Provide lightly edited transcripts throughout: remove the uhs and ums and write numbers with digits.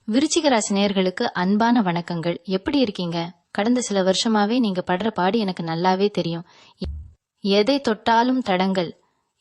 விருச்சிக ராசி நேயர்களுக்கு அன்பான வணக்கங்கள். எப்படி இருக்கீங்க? கடந்த சில வருஷமாவே நீங்க படுற பாடு எனக்கு நல்லாவே தெரியும். எதை தொட்டாலும் தடங்கள்,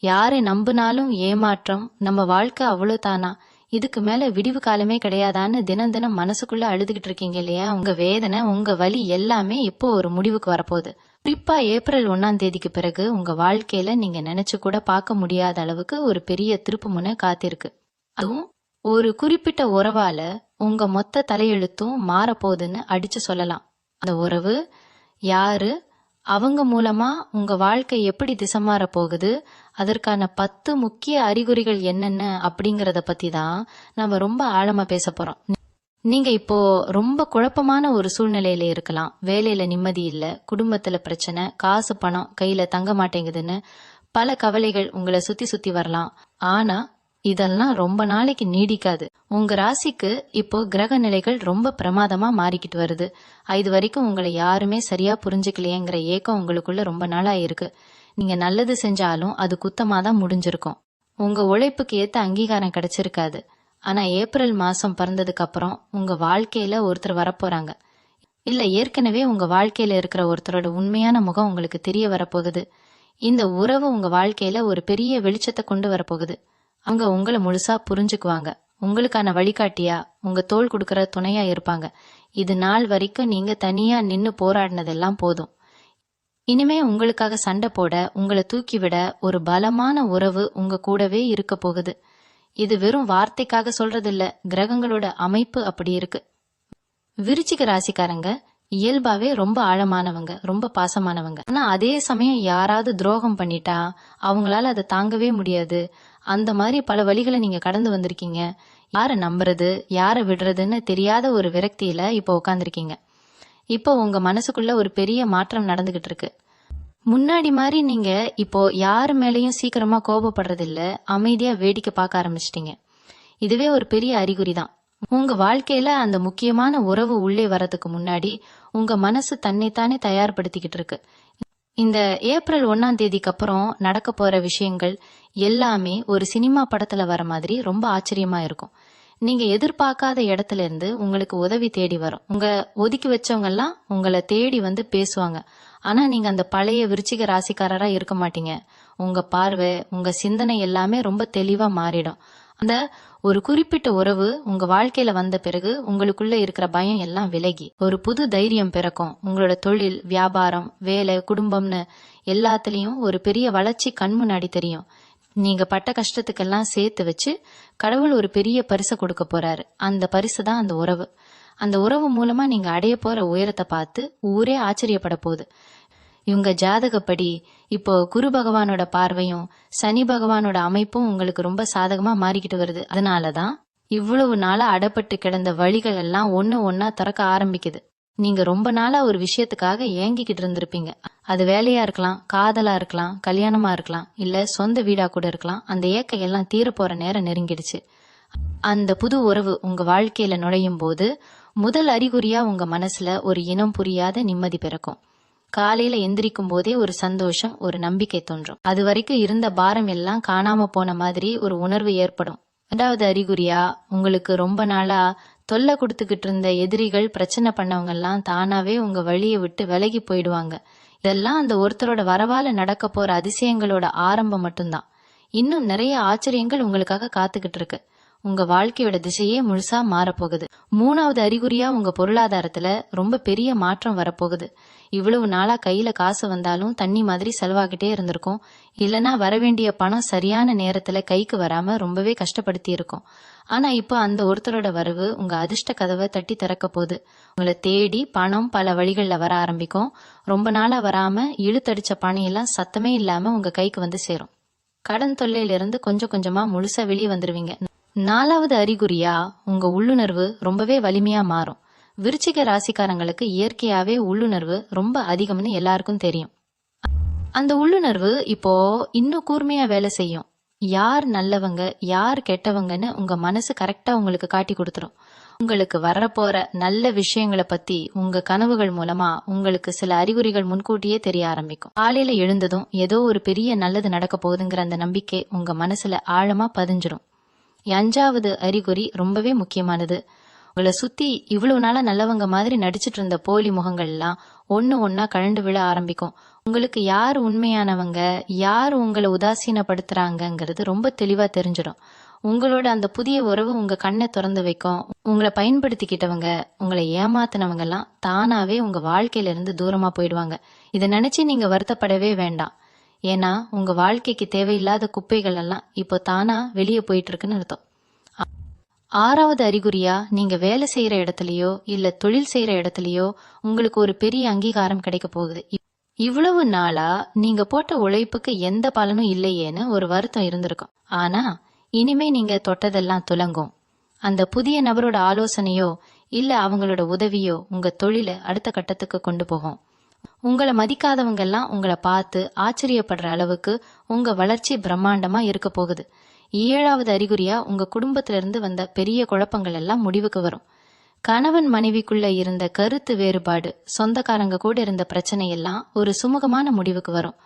யாரை நம்பினாலும் ஏமாற்றம், நம்ம வாழ்க்கை அவ்வளவுதானா, இதுக்கு மேல விடிவு காலமே கிடையாதான்னு தினம் தினம் மனசுக்குள்ள அழுதுகிட்டு இருக்கீங்க இல்லையா? உங்க வேதனை, உங்க வலி எல்லாமே இப்போ ஒரு முடிவுக்கு வரப்போகுது. குறிப்பா ஏப்ரல் 1ஆம் தேதிக்கு பிறகு உங்க வாழ்க்கையில நீங்க நினைச்சு கூட பார்க்க முடியாத அளவுக்கு ஒரு பெரிய திருப்பு முனை காத்திருக்கு. அதுவும் ஒரு குறிப்பிட்ட உறவால உங்க மொத்த தலையெழுத்தும் மாறப்போகுதுன்னு அடிச்சு சொல்லலாம். அந்த உறவு யாரு, அவங்க மூலமா உங்க வாழ்க்கை எப்படி திசை மாற போகுது, அதற்கான 10 முக்கிய அறிகுறிகள் என்னென்ன அப்படிங்கறத பத்தி தான் நம்ம ரொம்ப ஆழமா பேச போறோம். நீங்க இப்போ ரொம்ப குழப்பமான ஒரு சூழ்நிலையில இருக்கலாம். வேலையில நிம்மதி இல்ல, குடும்பத்துல பிரச்சனை, காசு பணம் கையில தங்க மாட்டேங்குதுன்னு பல கவலைகள் உங்களை சுத்தி சுத்தி வரலாம். ஆனா இதெல்லாம் ரொம்ப நாளைக்கு நீடிக்காது. உங்க ராசிக்கு இப்போ கிரக நிலைகள் ரொம்ப பிரமாதமா மாறிக்கிட்டு வருது. இது வரைக்கும் உங்களை யாருமே சரியா புரிஞ்சுக்கலையேங்கிற ஏக்கம் உங்களுக்குள்ள ரொம்ப நாளா இருக்கு. நீங்க நல்லது செஞ்சாலும் அது குத்தமா தான் முடிஞ்சிருக்கும். உங்க உழைப்புக்கு ஏத்த அங்கீகாரம் கிடைச்சிருக்காது. ஆனா ஏப்ரல் மாசம் பிறந்ததுக்கு அப்புறம் உங்க வாழ்க்கையில ஒருத்தர் வரப்போறாங்க. இல்ல ஏற்கனவே உங்க வாழ்க்கையில இருக்கிற ஒருத்தரோட உண்மையான முகம் உங்களுக்கு தெரிய வரப்போகுது. இந்த உறவு உங்க வாழ்க்கையில ஒரு பெரிய வெளிச்சத்தை கொண்டு வரப்போகுது. அவங்க உங்களை முழுசா புரிஞ்சுக்குவாங்க. உங்களுக்கான வழிகாட்டியா, உங்க தோள் கொடுக்கற துணையா இருப்பாங்க. இது நாள் வரைக்கும் நீங்க தனியா நின்னு போராடினதெல்லாம் போதும். இனிமே உங்களுக்காக சண்டை போட, உங்களை தூக்கி விட ஒரு பலமான உறவு உங்க கூடவே இருக்க போகுது. இது வெறும் வார்த்தைக்காக சொல்றது இல்ல, கிரகங்களோட அமைப்பு அப்படி இருக்கு. விருச்சிக ராசிக்காரங்க இயல்பாவே ரொம்ப ஆழமானவங்க, ரொம்ப பாசமானவங்க. ஆனா அதே சமயம் யாராவது துரோகம் பண்ணிட்டா அவங்களால அதை தாங்கவே முடியாது. அந்த மாதிரி பல வழிகளை நீங்க கடந்து வந்திருக்கீங்க. யார நம்புறது, யார விடுறதுன்னு தெரியாத ஒரு விரக்தியில இப்போ உட்காந்துருக்கீங்க. இப்போ உங்க மனசுக்குள்ள ஒரு பெரிய மாற்றம் நடந்துகிட்டு இருக்கு. முன்னாடி மாதிரி நீங்க இப்போ யாரு மேலயும் சீக்கிரமா கோபப்படுறது இல்ல, அமைதியா வேடிக்கை பார்க்க ஆரம்பிச்சிட்டீங்க. இதுவே ஒரு பெரிய அறிகுறி தான். உங்க வாழ்க்கையில அந்த முக்கியமான உறவு உள்ளே வரதுக்கு முன்னாடி உங்க மனசு தன்னைத்தானே தயார்படுத்திக்கிட்டு இருக்கு. இந்த ஏப்ரல் 1ஆம் தேதிக்கு அப்புறம் நடக்க போற விஷயங்கள் எல்லாமே ஒரு சினிமா படத்துல வர மாதிரி ரொம்ப ஆச்சரியமா இருக்கும். நீங்க எதிர்பார்க்காத இடத்துல இருந்து உங்களுக்கு உதவி தேடி வரும். உங்க ஒதுக்கி வச்சவங்க எல்லாம் உங்களை தேடி வந்து பேசுவாங்க. ஆனா நீங்க அந்த பழைய விருச்சிக ராசிக்காரரா இருக்க மாட்டீங்க. உங்க பார்வை, உங்க சிந்தனை எல்லாமே ரொம்ப தெளிவா மாறிடும். அந்த ஒரு குறிப்பிட்ட உறவு உங்க வாழ்க்கையில வந்த பிறகு உங்களுக்குள்ள இருக்கிற பயம் எல்லாம் விலகி ஒரு புது தைரியம் பிறக்கும். உங்களோட தொழில், வியாபாரம், வேலை, குடும்பம்னு எல்லாத்துலயும் ஒரு பெரிய வளர்ச்சி கண் முன்னாடி தெரியும். நீங்க பட்ட கஷ்டத்துக்கெல்லாம் சேர்த்து வச்சு கடவுள் ஒரு பெரிய பரிசை கொடுக்க போறாரு. அந்த பரிசு தான் அந்த உறவு. அந்த உறவு மூலமா நீங்க அடைய போற உயரத்தை பார்த்து ஊரே ஆச்சரியப்பட போகுது. இவங்க ஜாதகப்படி இப்போ குரு பகவானோட பார்வையும் சனி பகவானோட அமைப்பும் உங்களுக்கு ரொம்ப சாதகமா மாறிக்கிட்டு வருது. அதனாலதான் இவ்வளவு நாளா அடப்பட்டு கிடந்த வழிகள் எல்லாம் ஒண்ணு ஒன்னா திறக்க ஆரம்பிக்குது. நீங்க ரொம்ப நாளா ஒரு விஷயத்துக்காக ஏங்கிக்கிட்டு இருந்திருப்பீங்க. அது வேலையா இருக்கலாம், காதலா இருக்கலாம், கல்யாணமா இருக்கலாம், இல்ல சொந்த வீடா கூட இருக்கலாம். அந்த ஏக்கம் எல்லாம் தீர போற நேரம் நெருங்கிடுச்சு. அந்த புது உறவு உங்க வாழ்க்கையில நுழையும் போது முதல் அறிகுறியா உங்க மனசுல ஒரு இனம் புரியாத நிம்மதி பிறக்கும். காலையில எந்திரிக்கும் போதே ஒரு சந்தோஷம், ஒரு நம்பிக்கை தோன்றும். அது வரைக்கும் இருந்த பாரம் எல்லாம் காணாம போன மாதிரி ஒரு உணர்வு ஏற்படும். 2வது அறிகுறியா உங்களுக்கு ரொம்ப நாளா தொல்லை கொடுத்துக்கிட்டு இருந்த எதிரிகள், பிரச்சனை பண்ணவங்க எல்லாம் தானாவே உங்க வழியை விட்டு விலகி போயிடுவாங்க. இதெல்லாம் அந்த ஒருத்தரோட வரவால நடக்க போற அதிசயங்களோட ஆரம்பம் மட்டும்தான். இன்னும் நிறைய ஆச்சரியங்கள் உங்களுக்காக காத்துக்கிட்டு இருக்கு. உங்க வாழ்க்கையோட திசையே முழுசா மாறப்போகுது. 3வது அறிகுறியா உங்க பொருளாதாரத்துல ரொம்ப பெரிய மாற்றம் வரப்போகுது. இவ்வளவு நாளா கையில காசு வந்தாலும் தண்ணி மாதிரி செலவாகிட்டே இருந்திருக்கும். இல்லனா வரவேண்டிய பணம் சரியான நேரத்துல கைக்கு வராம ரொம்பவே கஷ்டப்படுத்தி இருக்கும். ஆனா இப்போ அந்த ஒருத்தரோட வரவு உங்க அதிர்ஷ்ட கதவை தட்டி திறக்க போகுது. உங்களை தேடி பணம் பல வழிகள்ல வர ஆரம்பிக்கும். ரொம்ப நாளா வராம இழுத்தடிச்ச பணம் எல்லாம் சத்தமே இல்லாம உங்க கைக்கு வந்து சேரும். கடன் தொல்லையில இருந்து கொஞ்சம் கொஞ்சமா முழுசா வெளியே வந்துருவீங்க. 4வது அறிகுறியா உங்க உள்ளுணர்வு ரொம்பவே வலிமையா மாறும். விருச்சிக ராசிக்காரங்களுக்கு இயற்கையாவே உள்ளுணர்வு ரொம்ப அதிகம்னு எல்லாருக்கும் தெரியும். அந்த உள்ளுணர்வு இப்போ இன்னும் கூர்மையா வேலை செய்யும். யார் நல்லவங்க, யார் கெட்டவங்கன்னு உங்க மனசு கரெக்டா உங்களுக்கு காட்டி கொடுத்துரும். உங்களுக்கு வரப்போற நல்ல விஷயங்களை பத்தி உங்க கனவுகள் மூலமா உங்களுக்கு சில அறிகுறிகள் முன்கூட்டியே தெரிய ஆரம்பிக்கும். காலையில எழுந்ததும் ஏதோ ஒரு பெரிய நல்லது நடக்க போகுதுங்கிற அந்த நம்பிக்கை உங்க மனசுல ஆழமா பதிஞ்சிடும். 5வது அறிகுறி ரொம்பவே முக்கியமானது. உங்களை சுத்தி இவ்வளவு நாளா நல்லவங்க மாதிரி நடிச்சிட்டு இருந்த போலி முகங்கள் எல்லாம் ஒன்னா கழண்டு விழ ஆரம்பிக்கும். உங்களுக்கு யார் உண்மையானவங்க, யார் உங்களை உதாசீனப்படுத்துறாங்கங்கிறது ரொம்ப தெளிவா தெரிஞ்சிடும். உங்களோட அந்த புதிய உறவு உங்க கண்ணை திறந்து வைக்கும். உங்களை பயன்படுத்திக்கிட்டவங்க, உங்களை ஏமாத்தினவங்க எல்லாம் தானாவே உங்க வாழ்க்கையில இருந்து தூரமா போயிடுவாங்க. இதை நினைச்சு நீங்க வருத்தப்படவே வேண்டாம். ஏன்னா உங்க வாழ்க்கைக்கு தேவையில்லாத குப்பைகள் எல்லாம் இப்போ தானா வெளியே போயிட்டு இருக்குன்னு அர்த்தம். 6வது அறிகுறியா, நீங்க வேலை செய்யற இடத்துலயோ இல்ல தொழில் செய்யற இடத்துலயோ உங்களுக்கு ஒரு பெரிய அங்கீகாரம் கிடைக்க போகுது. இவ்வளவு நாளா நீங்க போட்ட உழைப்புக்கு எந்த பலனும் இல்லையேன்னு ஒரு வருத்தம் இருந்திருக்கும். ஆனா இனிமே நீங்க தொட்டதெல்லாம் துலங்கும். அந்த புதிய நபரோட ஆலோசனையோ இல்ல அவங்களோட உதவியோ உங்க தொழிலை அடுத்த கட்டத்துக்கு கொண்டு போகும். உங்களை மதிக்காதவங்க எல்லாம் உங்களை பார்த்து ஆச்சரியப்படுற அளவுக்கு உங்க வளர்ச்சி பிரம்மாண்டமா இருக்க போகுது. 7வது அறிகுறியா, உங்க குடும்பத்தில இருந்து வந்த பெரிய குழப்பங்கள் எல்லாம் முடிவுக்கு வரும். கணவன் மனைவிக்குள்ள இருந்த கருத்து வேறுபாடு, சொந்தக்காரங்க கூட இருந்த பிரச்சனை எல்லாம் ஒரு சுமூகமான முடிவுக்கு வரும்.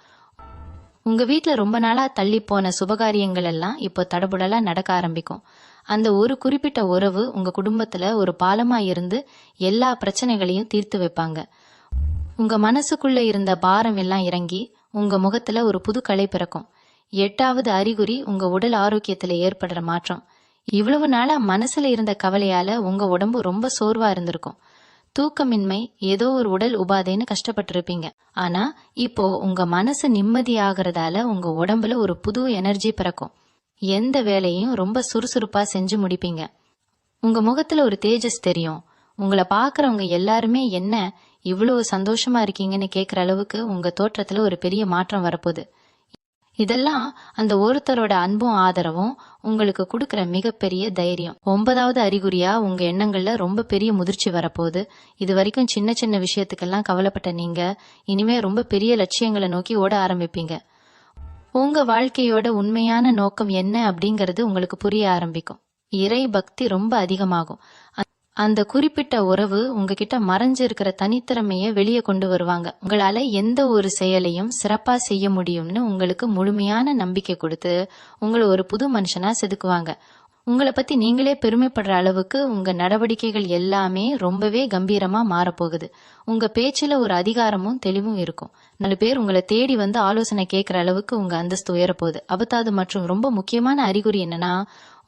உங்க வீட்டுல ரொம்ப நாளா தள்ளி போன சுபகாரியங்கள் எல்லாம் இப்போ தடபுடலா நடக்க ஆரம்பிக்கும். அந்த ஒரு குறிப்பிட்ட உறவு உங்க குடும்பத்துல ஒரு பாலமா இருந்து எல்லா பிரச்சனைகளையும் தீர்த்து வைப்பாங்க. உங்க மனசுக்குள்ள இருந்த பாரம் எல்லாம் இறங்கி உங்க முகத்துல ஒரு புது கலை பிறக்கும். 8வது அறிகுறி, உங்க உடல் ஆரோக்கியத்துல ஏற்படுற மாற்றம். இவ்வளவு நாளா மனசுல இருந்த கவலையால உங்க உடம்பு ரொம்ப சோர்வா இருந்திருக்கும். தூக்கமின்மை, ஏதோ ஒரு உடல் உபாதைன்னு கஷ்டப்பட்டு இருப்பீங்க. ஆனா இப்போ உங்க மனசு நிம்மதி ஆகிறதால உங்க உடம்புல ஒரு புது எனர்ஜி பிறக்கும். எந்த வேலையும் ரொம்ப சுறுசுறுப்பா செஞ்சு முடிப்பீங்க. உங்க முகத்துல ஒரு தேஜஸ் தெரியும். உங்களை பாக்குறவங்க எல்லாருமே என்ன இவ்வளவு சந்தோஷமா இருக்கீங்கன்னு கேக்குற அளவுக்கு உங்க தோற்றத்துல ஒரு பெரிய மாற்றம் வரப்போகுது. இதெல்லாம் அந்த ஒருத்தரோட அன்பும் ஆதரவும் உங்களுக்கு கொடுக்கற மிகப்பெரிய தைரியம். 9வது அறிகுறியா, உங்க எண்ணங்கள்ல ரொம்ப பெரிய முதிர்ச்சி வரப்போகுது. இது வரைக்கும் சின்ன சின்ன விஷயத்துக்கெல்லாம் கவலைப்பட்ட நீங்க இனிமே ரொம்ப பெரிய லட்சியங்களை நோக்கி ஓட ஆரம்பிப்பீங்க. உங்க வாழ்க்கையோட உண்மையான நோக்கம் என்ன அப்படிங்கறது உங்களுக்கு புரிய ஆரம்பிக்கும். இறை பக்தி ரொம்ப அதிகமாகும். அந்த குறிப்பிட்ட உறவு உங்ககிட்ட மறைஞ்சு இருக்கிற தனித்திறமைய வெளியே கொண்டு வருவாங்க. உங்களால எந்த ஒரு செயலையும் சிறப்பா செய்ய முடியும்னு உங்களுக்கு முழுமையான நம்பிக்கை கொடுத்து உங்களை ஒரு புது மனுஷனா செதுக்குவாங்க. உங்களை பத்தி நீங்களே பெருமைப்படுற அளவுக்கு உங்க நடவடிக்கைகள் எல்லாமே ரொம்பவே கம்பீரமா மாறப்போகுது. உங்க பேச்சுல ஒரு அதிகாரமும் தெளிவும் இருக்கும். 4 பேர் உங்களை தேடி வந்து ஆலோசனை கேட்கிற அளவுக்கு உங்க அந்தஸ்து உயரப்போகுது. 10வது மற்றும் ரொம்ப முக்கியமான அறிகுறி என்னன்னா,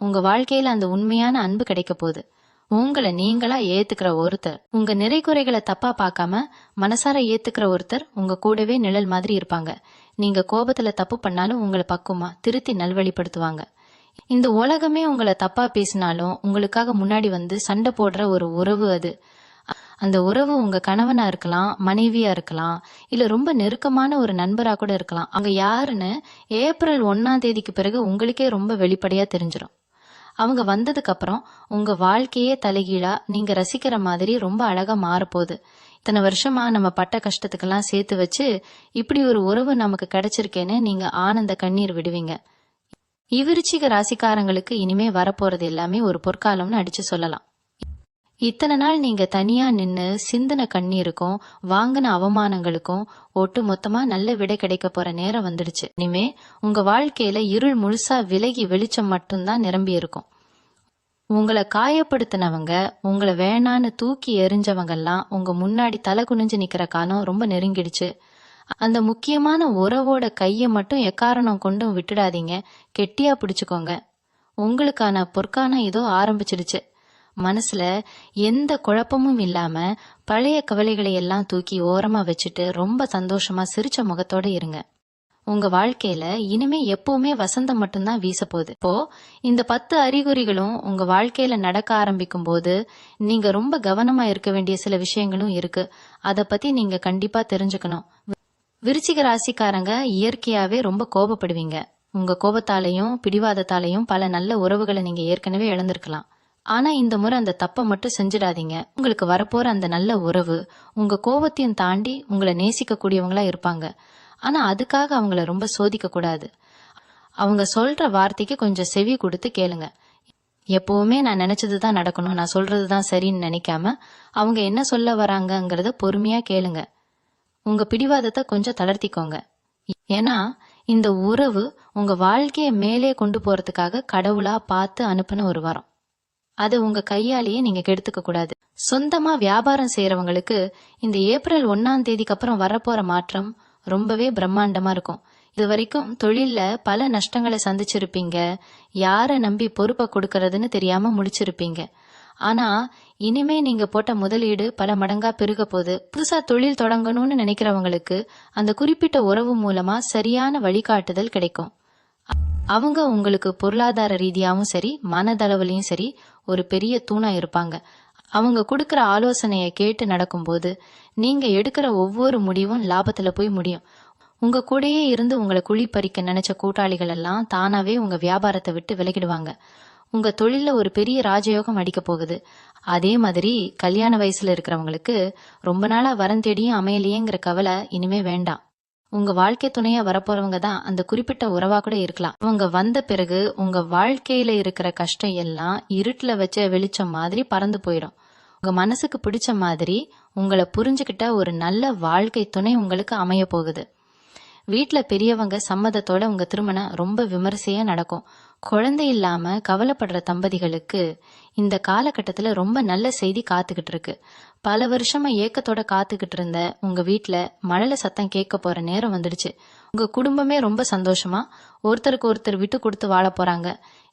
உங்க வாழ்க்கையில அந்த உண்மையான அன்பு கிடைக்க போகுது. உங்களை நீங்களா ஏத்துக்கிற ஒருத்தர், உங்க நிறை குறைகளை தப்பா பார்க்காம மனசார ஏத்துக்கிற ஒருத்தர் உங்க கூடவே நிழல் மாதிரி இருப்பாங்க. நீங்க கோபத்துல தப்பு பண்ணாலும் உங்களை பக்குவமா திருத்தி நல்வழிப்படுத்துவாங்க. இந்த உலகமே உங்களை தப்பா பேசினாலும் உங்களுக்காக முன்னாடி வந்து சண்டை போடுற ஒரு உறவு அது. அந்த உறவு உங்க கணவனா இருக்கலாம், மனைவியா இருக்கலாம், இல்ல ரொம்ப நெருக்கமான ஒரு நண்பரா கூட இருக்கலாம். அவங்க யாருன்னு ஏப்ரல் 1ஆம் தேதிக்கு பிறகு உங்களுக்கே ரொம்ப வெளிப்படையா தெரிஞ்சிடும். அவங்க வந்ததுக்கு அப்புறம் உங்க வாழ்க்கையே தலைகீழா நீங்க ரசிக்கிற மாதிரி ரொம்ப அழகா மாறப்போகுது. இத்தனை வருஷமா நம்ம பட்ட கஷ்டத்துக்கெல்லாம் சேர்த்து வச்சு இப்படி ஒரு உறவு நமக்கு கிடைச்சிருக்கேன்னு நீங்க ஆனந்த கண்ணீர் விடுவீங்க. விருச்சிக ராசிக்காரங்களுக்கு இனிமே வரப்போறது எல்லாமே ஒரு பொற்காலம்னு அடிச்சு சொல்லலாம். இத்தனை நாள் நீங்க தனியா நின்னு சிந்தின கண்ணீருக்கும் வாங்கின அவமானங்களுக்கும் ஒட்டு மொத்தமா நல்ல விடை கிடைக்க போற நேரம் வந்துடுச்சு. இனிமே உங்க வாழ்க்கையில இருள் முழுசா விலகி வெளிச்சம் மட்டும்தான் நிரம்பி இருக்கும். உங்களை காயப்படுத்தினவங்க, உங்களை வேணான்னு தூக்கி எறிஞ்சவங்கெல்லாம் உங்க முன்னாடி தலை குனிஞ்சு நிக்கிற காலம் ரொம்ப நெருங்கிடுச்சு. அந்த முக்கியமான உறவோட கைய மட்டும் எக்காரணம் கொண்டும் விட்டுடாதீங்க, கெட்டியா பிடிச்சுக்கோங்க. உங்களுக்கான பொற்காலம் இதோ ஆரம்பிச்சிடுச்சு. மனசுல எந்த குழப்பமும் இல்லாம பழைய கவலைகளை எல்லாம் தூக்கி ஓரமா வச்சுட்டு ரொம்ப சந்தோஷமா சிரிச்ச முகத்தோட இருங்க. உங்க வாழ்க்கையில இனிமே எப்பவுமே வசந்தம் மட்டும்தான் வீச போகுது. இப்போ இந்த 10 அறிகுறிகளும் உங்க வாழ்க்கையில நடக்க ஆரம்பிக்கும் போது நீங்க ரொம்ப கவனமா இருக்க வேண்டிய சில விஷயங்களும் இருக்கு. அத பத்தி நீங்க கண்டிப்பா தெரிஞ்சுக்கணும். விருச்சிக ராசிக்காரங்க இயற்கையாவே ரொம்ப கோபப்படுவீங்க. உங்க கோபத்தாலையும் பிடிவாதத்தாலையும் பல நல்ல உறவுகளை நீங்க ஏற்கனவே இழந்திருக்கலாம். ஆனா இந்த முறை அந்த தப்பை மட்டும் செஞ்சிடாதீங்க. உங்களுக்கு வரப்போற அந்த நல்ல உறவு உங்க கோபத்தையும் தாண்டி உங்களை நேசிக்க கூடியவங்களா இருப்பாங்க. ஆனா அதுக்காக அவங்கள ரொம்ப சோதிக்க கூடாது. அவங்க சொல்ற வார்த்தைக்கு கொஞ்சம் செவி கொடுத்து கேளுங்க. எப்பவுமே நான் நினைச்சதுதான் நடக்கணும், நான் சொல்றதுதான் சரின்னு நினைக்காம அவங்க என்ன சொல்ல வராங்கங்கறத பொறுமையா கேளுங்க. உங்க பிடிவாதத்தை கொஞ்சம் தளர்த்திக்கோங்க. ஏன்னா இந்த உறவு உங்க வாழ்க்கைய மேலே கொண்டு போறதுக்காக கடவுளா பார்த்து அனுப்பின ஒரு வரம். அதை உங்க கையாலேயே நீங்க கெடுத்துக்க கூடாது. சொந்தமா வியாபாரம் செய்யறவங்களுக்கு இந்த ஏப்ரல் 1ஆம் தேதிக்கு அப்புறம் வரப்போற மாற்றம் ரொம்பவே பிரம்மாண்டமா இருக்கும். இது வரைக்கும் தொழில்ல பல நஷ்டங்களை சந்திச்சிருப்பீங்க. யார நம்பி பொறுப்பை கொடுக்கறதுன்னு தெரியாம முடிச்சிருப்பீங்க. ஆனா இனிமே நீங்க போட்ட முதலீடு பல மடங்கா பெருக போகுது. புதுசா தொழில் தொடங்கணும்னு நினைக்கிறவங்களுக்கு அந்த குறிப்பிட்ட உறவு மூலமா சரியான வழிகாட்டுதல் கிடைக்கும். அவங்க உங்களுக்கு பொருளாதார ரீதியாவும் சரி, மனதளவுலயும் சரி ஒரு பெரிய தூணா இருப்பாங்க. அவங்க கொடுக்கற ஆலோசனைய கேட்டு நடக்கும்போது நீங்க எடுக்கிற ஒவ்வொரு முடிவும் லாபத்துல போய் முடியும். உங்க கூடயே இருந்து உங்களை குழி பறிக்க நினைச்ச கூட்டாளிகள் எல்லாம் தானாவே உங்க வியாபாரத்தை விட்டு விலகிடுவாங்க. உங்க தொழில ஒரு பெரிய ராஜயோகம் அடிக்க போகுது. அதே மாதிரி கல்யாண வயசுல இருக்கிறவங்களுக்கு ரொம்ப நாளா வரன் தேடியும் அமையலையேங்கிற கவலை இனிமே வேண்டாம். உங்க வாழ்க்கை துணையா வரப்போறவங்க தான் அந்த குறிப்பிட்ட உறவா கூட இருக்கலாம். அவங்க வந்த பிறகு உங்க வாழ்க்கையில இருக்கிற கஷ்டம் எல்லாம் இருட்டுல வச்ச வெளிச்சம் மாதிரி பறந்து போயிடும். உங்க மனசுக்கு பிடிச்ச மாதிரி உங்களை புரிஞ்சுக்கிட்ட ஒரு நல்ல வாழ்க்கை துணை உங்களுக்கு அமைய போகுது. வீட்டுல பெரியவங்க சம்மதத்தோட உங்க திருமணம் ரொம்ப விமரிசையா நடக்கும். குழந்தை இல்லாம கவலைப்படுற தம்பதிகளுக்கு இந்த காலகட்டத்துல ரொம்ப நல்ல செய்தி காத்துக்கிட்டு இருக்கு. பல வருஷமா ஏக்கத்தோட காத்துக்கிட்டு இருந்த உங்க வீட்டுல மழலை சத்தம் கேட்க போற நேரம் வந்துடுச்சு. உங்க குடும்பமே ரொம்ப சந்தோஷமா ஒருத்தருக்கு ஒருத்தர் விட்டு கொடுத்து வாழ போறாங்க.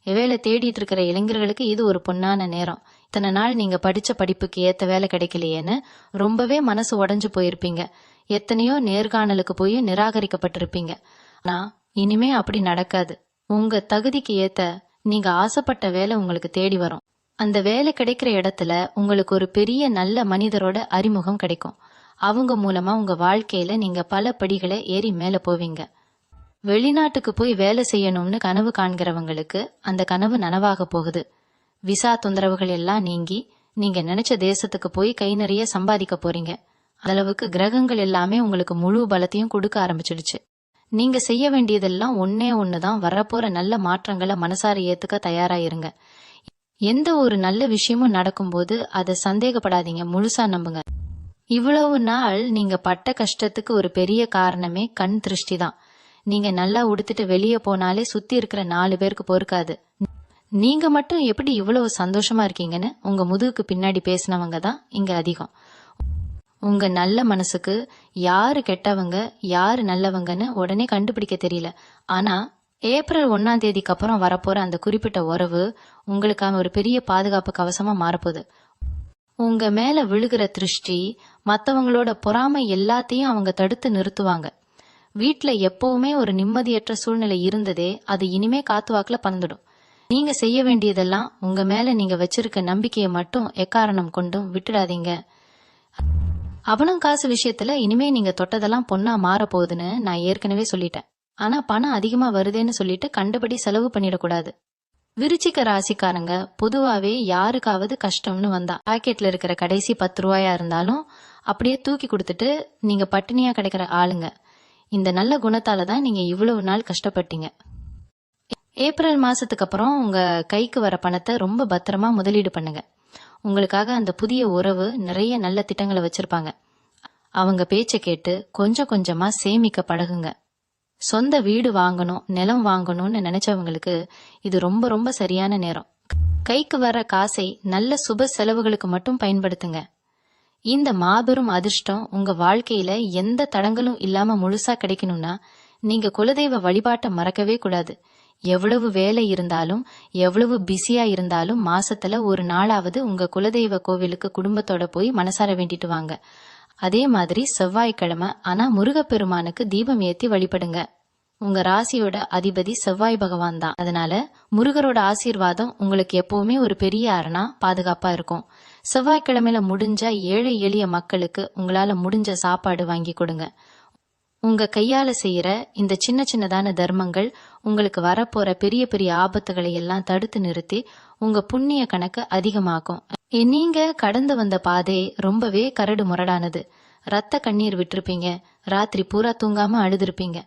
வேலை தேடிட்டு இருக்கிற இளைஞர்களுக்கு இது ஒரு பொன்னான நேரம். இத்தனை நாள் நீங்க படிச்ச படிப்புக்கு ஏத்த வேலை கிடைக்கலையேன்னு ரொம்பவே மனசு உடைஞ்சு போயிருப்பீங்க. எத்தனையோ நேர்காணலுக்கு போய் நிராகரிக்கப்பட்டிருப்பீங்க. ஆனா இனிமே அப்படி நடக்காது. உங்க தகுதிக்கு ஏத்த நீங்க ஆசைப்பட்ட வேலை உங்களுக்கு தேடி வரும். அந்த வேலை கிடைக்கிற இடத்துல உங்களுக்கு ஒரு பெரிய நல்ல மனிதரோட அறிமுகம் கிடைக்கும். அவங்க மூலமா உங்க வாழ்க்கையில நீங்க பல படிகளை ஏறி மேல போவீங்க. வெளிநாட்டுக்கு போய் வேலை செய்யணும்னு கனவு காண்கிறவங்களுக்கு அந்த கனவு நனவாக போகுது. விசா தொந்தரவுகள் எல்லாம் நீங்கி நீங்க நினைச்ச தேசத்துக்கு போய் கை நிறைய சம்பாதிக்க போறீங்க. அளவுக்கு கிரகங்கள் எல்லாமே உங்களுக்கு முழு பலத்தையும் கொடுக்க ஆரம்பிச்சிடுச்சு. நீங்க செய்ய வேண்டியதெல்லாம் ஒன்னே ஒண்ணுதான். வரப்போற நல்ல மாற்றங்களை மனசார ஏத்துக்க தயாராயிருங்க. எந்த ஒரு நல்ல விஷயமும் நடக்கும்போது அதை சந்தேகப்படாதீங்க, முழுசா நம்புங்க. இவ்வளவு நாள் நீங்க பட்ட கஷ்டத்துக்கு ஒரு பெரிய காரணமே கண் திருஷ்டி தான். நீங்க நல்லா உடுத்துட்டு வெளியே போனாலே சுத்தி இருக்கிற 4 பேருக்கு பொறுக்காது. நீங்க மட்டும் எப்படி இவ்வளவு சந்தோஷமா இருக்கீங்கன்னு உங்க முதுகுக்கு பின்னாடி பேசினவங்க தான் இங்க அதிகம். உங்க நல்ல மனசுக்கு யாரு கெட்டவங்க யாரு நல்லவங்கன்னு உடனே கண்டுபிடிக்க தெரியல. ஆனா ஏப்ரல் 1ஆம் தேதிக்கு அப்புறம் வரப்போற அந்த குறிப்பிட்ட உறவு உங்களுக்கான ஒரு பெரிய பாதுகாப்பு கவசமா மாறப்போகுது. உங்க மேல விழுகிற திருஷ்டி, மத்தவங்களோட பொறாமை எல்லாத்தையும் அவங்க தடுத்து நிறுத்துவாங்க. வீட்டுல எப்பவுமே ஒரு நிம்மதியற்ற சூழ்நிலை இருந்ததே அது இனிமே காத்துவாக்குல பறந்துடும். நீங்க செய்ய வேண்டியதெல்லாம் உங்க மேல நீங்க வச்சிருக்க நம்பிக்கையை மட்டும் எக்காரணம் கொண்டும் விட்டுடாதீங்க. அவனும் காசு விஷயத்துல இனிமே நீங்க தொட்டதெல்லாம் பொண்ணா மாற போகுதுன்னு நான் ஏற்கனவே சொல்லிட்டேன். ஆனா பணம் அதிகமா வருதேன்னு சொல்லிட்டு கண்டபடி செலவு பண்ணிடக்கூடாது. விருச்சிக ராசிக்காரங்க பொதுவாவே யாருக்காவது கஷ்டம்னு வந்தா பாக்கெட்ல இருக்கிற கடைசி 10 ரூபாயா இருந்தாலும் அப்படியே தூக்கி கொடுத்துட்டு நீங்க பட்டினியா கிடைக்கிற ஆளுங்க. இந்த நல்ல குணத்தால தான் நீங்க இவ்வளவு நாள் கஷ்டப்பட்டீங்க. ஏப்ரல் மாசத்துக்கு அப்புறம் உங்க கைக்கு வர பணத்தை ரொம்ப பத்திரமா முதலீடு பண்ணுங்க. உங்களுக்காக அந்த புதிய உறவு நிறைய நல்ல திட்டங்களை வச்சிருப்பாங்க. அவங்க பேச்ச கேட்டு கொஞ்சம் கொஞ்சமா சேமிக்க பழகுங்க. சொந்த வீடு வாங்கணும், நிலம் வாங்கணும்னு நினைச்சவங்களுக்கு இது ரொம்ப ரொம்ப சரியான நேரம். கைக்கு வர காசை நல்ல சுப செலவுகளுக்கு மட்டும் பயன்படுத்துங்க. இந்த மாபெரும் அதிர்ஷ்டம் உங்க வாழ்க்கையில எந்த தடங்களும் இல்லாம முழுசா கிடைக்கணும்னா நீங்க குலதெய்வ வழிபாட்டை மறக்கவே கூடாது. எவ்வளவு வேலை இருந்தாலும் எவ்வளவு பிஸியா இருந்தாலும் மாசத்துல ஒரு நாளாவது உங்க குலதெய்வ கோவிலுக்கு குடும்பத்தோட போய் மனசார வேண்டிட்டு வாங்க. அதே மாதிரி செவ்வாய்க்கிழமை ஆனா முருகப்பெருமானுக்கு தீபம் ஏத்தி வழிபடுங்க. உங்க ராசியோட அதிபதி செவ்வாய் பகவான் தான். அதனால முருகரோட ஆசீர்வாதம் உங்களுக்கு எப்பவுமே ஒரு பெரிய அரணா பாதுகாப்பா இருக்கும். செவ்வாய்க்கிழமையில முடிஞ்ச ஏழை எளிய மக்களுக்கு உங்களால முடிஞ்ச சாப்பாடு வாங்கி கொடுங்க. உங்க கையால செய்யற இந்த சின்ன சின்னதான தர்மங்கள் உங்களுக்கு வரப்போற பெரிய பெரிய ஆபத்துகளை எல்லாம் தடுத்து நிறுத்தி உங்க புண்ணிய கணக்கு அதிகமாக்கும். நீங்க கடந்து வந்த பாதை ரொம்பவே கரடு முரடானது. ரத்த கண்ணீர் விட்டிருப்பீங்க, ராத்திரி பூரா தூங்காம அழுதுருப்பீங்க.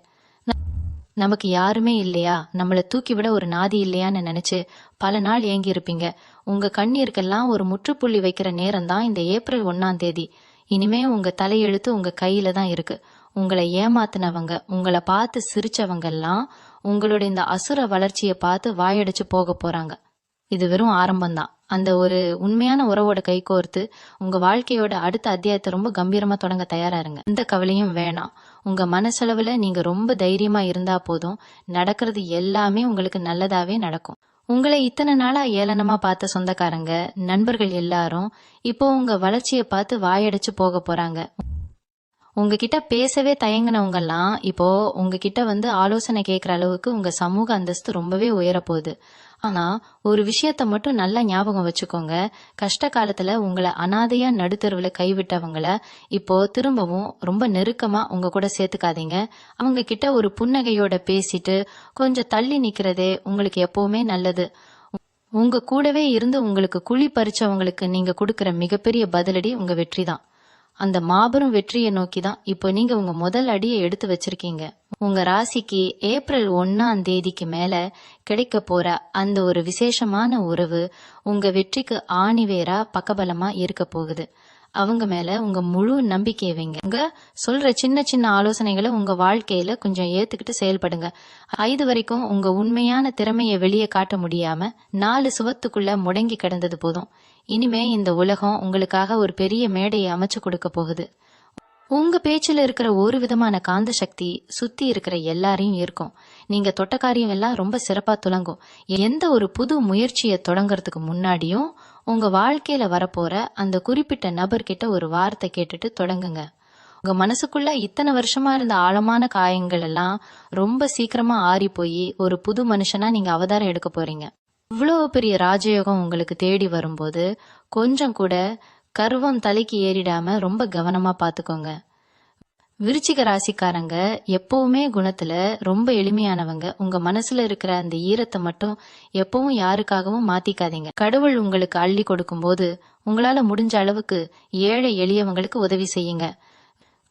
நமக்கு யாருமே இல்லையா, நம்மளை தூக்கி விட ஒரு நாதி இல்லையான்னு நினைச்சு பல நாள் ஏங்கி இருப்பீங்க. உங்க கண்ணீருக்கெல்லாம் ஒரு முற்றுப்புள்ளி வைக்கிற நேரம் தான் இந்த ஏப்ரல் 1ஆம் தேதி. இனிமே உங்க தலையெழுத்து உங்க கையில தான் இருக்கு. உங்களை ஏமாத்தினவங்க, உங்களை பார்த்து சிரிச்சவங்க எல்லாம் உங்களோட இந்த அசுர வளர்ச்சியை பார்த்து வாயடிச்சு போக போறாங்க. இது வெறும் ஆரம்பம்தான். அந்த ஒரு உண்மையான உறவோட கைகோர்த்து உங்க வாழ்க்கையோட அடுத்த அத்தியாயத்தை ரொம்ப கம்பீரமா தொடங்க தயாரா இருங்க. எந்த கவலையும் வேணாம். உங்க மனசளவுல நீங்க ரொம்ப தைரியமா இருந்தா போதும், நடக்கிறது எல்லாமே உங்களுக்கு நல்லதாவே நடக்கும். உங்களை இத்தனை நாளா ஏளனமா பார்த்த சொந்தக்காரங்க, நண்பர்கள் எல்லாரும் இப்போ உங்க வளர்ச்சியை பார்த்து வாயடைச்சு போக போறாங்க. உங்ககிட்ட பேசவே தயங்கினவங்க எல்லாம் இப்போ உங்ககிட்ட ஆலோசனை கேட்கிற அளவுக்கு உங்க சமூக அந்தஸ்து ரொம்பவே உயரப்போகுது. ஆனா ஒரு விஷயத்த மட்டும் நல்லா ஞாபகம் வச்சுக்கோங்க. கஷ்ட காலத்துல உங்களை அனாதையா நடுத்தருவுல கைவிட்டவங்கள இப்போ திரும்பவும் ரொம்ப நெருக்கமா உங்க கூட சேர்த்துக்காதீங்க. அவங்க கிட்ட ஒரு புன்னகையோட பேசிட்டு கொஞ்சம் தள்ளி நிக்கிறதே உங்களுக்கு எப்பவுமே நல்லது. உங்க கூடவே இருந்து உங்களுக்கு குழி பறிச்சவங்களுக்கு நீங்க கொடுக்கிற மிகப்பெரிய பதிலடி உங்க வெற்றி தான். அந்த மாபெரும் வெற்றியை நோக்கி தான் இப்போ நீங்க உங்க முதல் அடியை எடுத்து வச்சிருக்கீங்க. உங்க ராசிக்கு ஏப்ரல் 1 மேல கிடைக்க போற அந்த ஒரு விசேஷமான உறவு உங்க வெற்றிக்கு ஆணிவேரா பக்கபலமா இருக்க போகுது. அவங்க மேல உங்க முழு நம்பிக்கையை வைங்க. உங்க சொல்ற சின்ன சின்ன ஆலோசனைகளை உங்க வாழ்க்கையில கொஞ்சம் ஏத்துக்கிட்டு செயல்படுங்க. இது வரைக்கும் உங்க உண்மையான திறமையை வெளியே காட்ட முடியாம 4 சுவத்துக்குள்ள முடங்கி கிடந்தது போதும். இனிமே இந்த உலகம் உங்களுக்காக ஒரு பெரிய மேடையை அமைச்சு கொடுக்க போகுது. உங்க பேச்சுல இருக்கிற ஒரு விதமான காந்த சக்தி சுத்தி இருக்கிற எல்லாரையும் ஈர்க்கும். நீங்க தொட்ட காரியம் எல்லாம் ரொம்ப சிறப்பா துலங்கும். எந்த ஒரு புது முயற்சியை தொடங்கறதுக்கு முன்னாடியும் உங்க வாழ்க்கையில வரப்போற அந்த குறிப்பிட்ட நபர்கிட்ட ஒரு வார்த்தை கேட்டுட்டு தொடங்குங்க. உங்க மனசுக்குள்ள இத்தனை வருஷமா இருந்த ஆழமான காயங்கள் எல்லாம் ரொம்ப சீக்கிரமா ஆறி போய் ஒரு புது மனுஷனா நீங்க அவதாரம் எடுக்க போறீங்க. இவ்வளவு பெரிய ராஜயோகம் உங்களுக்கு தேடி வரும்போது கொஞ்சம் கூட கர்வம் தலைக்கு ஏறிடாம ரொம்ப கவனமா பாத்துக்கோங்க. விருச்சிக ராசிக்காரங்க எப்பவுமே குணத்துல ரொம்ப எளிமையானவங்க. உங்க மனசுல இருக்கிற அந்த ஈரத்தை மட்டும் எப்பவும் யாருக்காகவும் மாத்திக்காதீங்க. கடவுள் உங்களுக்கு அள்ளி கொடுக்கும் போது உங்களால முடிஞ்ச அளவுக்கு ஏழை எளியவங்களுக்கு உதவி செய்யுங்க.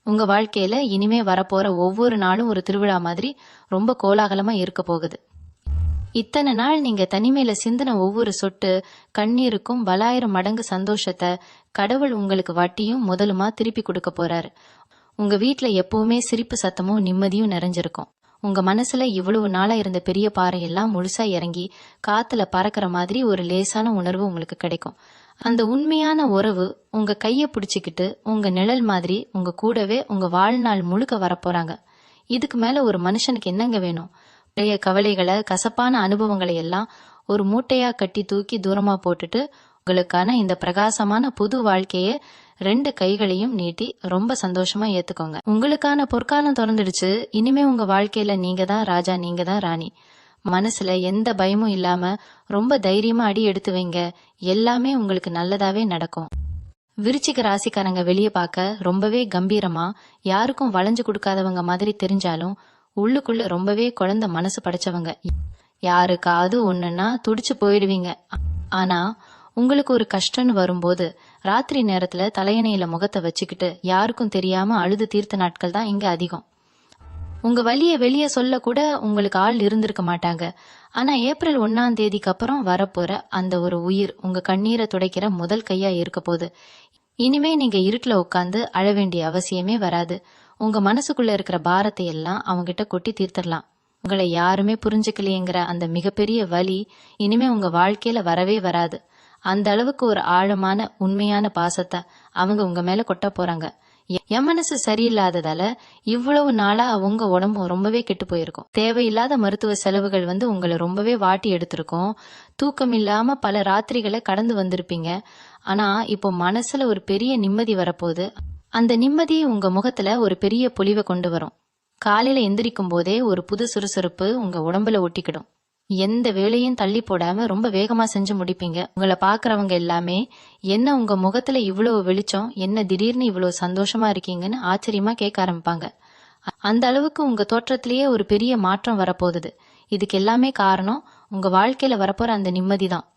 உங்க வாழ்க்கையில இனிமே வரப்போற ஒவ்வொரு நாளும் ஒரு திருவிழா மாதிரி ரொம்ப கோலாகலமா இருக்க போகுது. இத்தனை நாள் நீங்க தனிமையில சிந்தின ஒவ்வொரு சொட்டு கண்ணீருக்கும் 1000 மடங்கு சந்தோஷத்தை கடவுள் உங்களுக்கு வட்டியும் முதலுமா திருப்பி கொடுக்க போறாரு. உங்க வீட்டுல எப்பவுமே சிரிப்பு சத்தமும் நிம்மதியும் நிறைஞ்சிருக்கும். உங்க மனசுல இவ்வளவு நாளா இருந்த பெரிய பாறையெல்லாம் முழுசா இறங்கி காத்துல பறக்கிற மாதிரி ஒரு லேசான உணர்வு உங்களுக்கு கிடைக்கும். அந்த உண்மையான உறவு உங்க கைய பிடிச்சுக்கிட்டு உங்க நிழல் மாதிரி உங்க கூடவே உங்க வாழ்நாள் முழுக்க வரப்போறாங்க. இதுக்கு மேல ஒரு மனுஷனுக்கு என்னங்க வேணும்? பழைய கவலைகளை, கசப்பான அனுபவங்களை எல்லாம் ஒரு மூட்டையா கட்டி தூக்கி தூரமா போட்டுட்டு உங்களுக்கான இந்த பிரகாசமான புது வாழ்க்கைய 2 கைகளையும் நீட்டி ரொம்ப சந்தோஷமா ஏத்துக்கோங்க. உங்களுக்கான பொற்காலம் திறந்துடுச்சு. இனிமே உங்க வாழ்க்கையில நீங்க தான் ராஜா, நீங்க தான் ராணி. மனசுல எந்த பயமும் இல்லாம ரொம்ப தைரியமா அடி எடுத்து வைங்க. எல்லாமே உங்களுக்கு நல்லதாவே நடக்கும். விருச்சிக ராசிக்காரங்க வெளியே பார்க்க ரொம்பவே கம்பீரமா, யாருக்கும் வளைஞ்சு கொடுக்காதவங்க மாதிரி தெரிஞ்சாலும் உள்ளுக்குள்ள ரொம்பவே குழந்தை மனசு படைச்சவங்க. யாருக்காவது ஒண்ணுன்னா துடிச்சு போயிடுவீங்க. ஆனா உங்களுக்கு ஒரு கஷ்டம்னு வரும்போது ராத்திரி நேரத்துல தலையணையில முகத்தை வச்சுக்கிட்டு யாருக்கும் தெரியாம அழுது தீர்த்த நாட்கள் தான் இங்க அதிகம். உங்க வலிய வெளியே சொல்ல கூட உங்களுக்கு ஆள் இருந்திருக்க மாட்டாங்க. ஆனா ஏப்ரல் 1 அப்புறம் வரப்போற அந்த ஒரு உயிர் உங்க கண்ணீரை துடைக்கிற முதல் கையா இருக்க போகுது. இனிமே நீங்க இருட்டுல உட்காந்து அழ வேண்டிய அவசியமே வராது. உங்க மனசுக்குள்ள இருக்கிற பாரத்தை எல்லாம் அவங்கிட்ட கொட்டி தீர்த்தரலாம். உங்களை யாருமே புரிஞ்சுக்கலையேங்கிற அந்த மிகப்பெரிய வலி இனிமே உங்க வாழ்க்கையில வரவே வராது. அந்த அளவுக்கு ஒரு ஆழமான உண்மையான பாசத்தை அவங்க உங்க மேல கொட்ட போறாங்க. என் மனசு சரியில்லாததால இவ்வளவு நாளா உங்க உடம்பு ரொம்பவே கெட்டு போயிருக்கும். தேவையில்லாத மருத்துவ செலவுகள் உங்களை ரொம்பவே வாட்டி எடுத்திருக்கும். தூக்கம் இல்லாம பல ராத்திரிகளை கடந்து வந்திருப்பீங்க. ஆனா இப்போ மனசுல ஒரு பெரிய நிம்மதி வரப்போகுது. அந்த நிம்மதி உங்க முகத்துல ஒரு பெரிய பொலிவை கொண்டு வரும். காலையில எந்திரிக்கும் போதே ஒரு புது சுறுசுறுப்பு உங்க உடம்புல ஒட்டிக்கிடும். எந்த வேலையும் தள்ளி போடாம ரொம்ப வேகமா செஞ்சு முடிப்பீங்க. உங்களை பாக்குறவங்க எல்லாமே என்ன உங்க முகத்துல இவ்வளவு வெளிச்சம், என்ன திடீர்னு இவ்வளவு சந்தோஷமா இருக்கீங்கன்னு ஆச்சரியமா கேட்க ஆரம்பிப்பாங்க. அந்த அளவுக்கு உங்க தோற்றத்திலேயே ஒரு பெரிய மாற்றம் வரப்போகுது. இதுக்கு எல்லாமே காரணம் உங்க வாழ்க்கையில வரப்போற அந்த நிம்மதி தான்.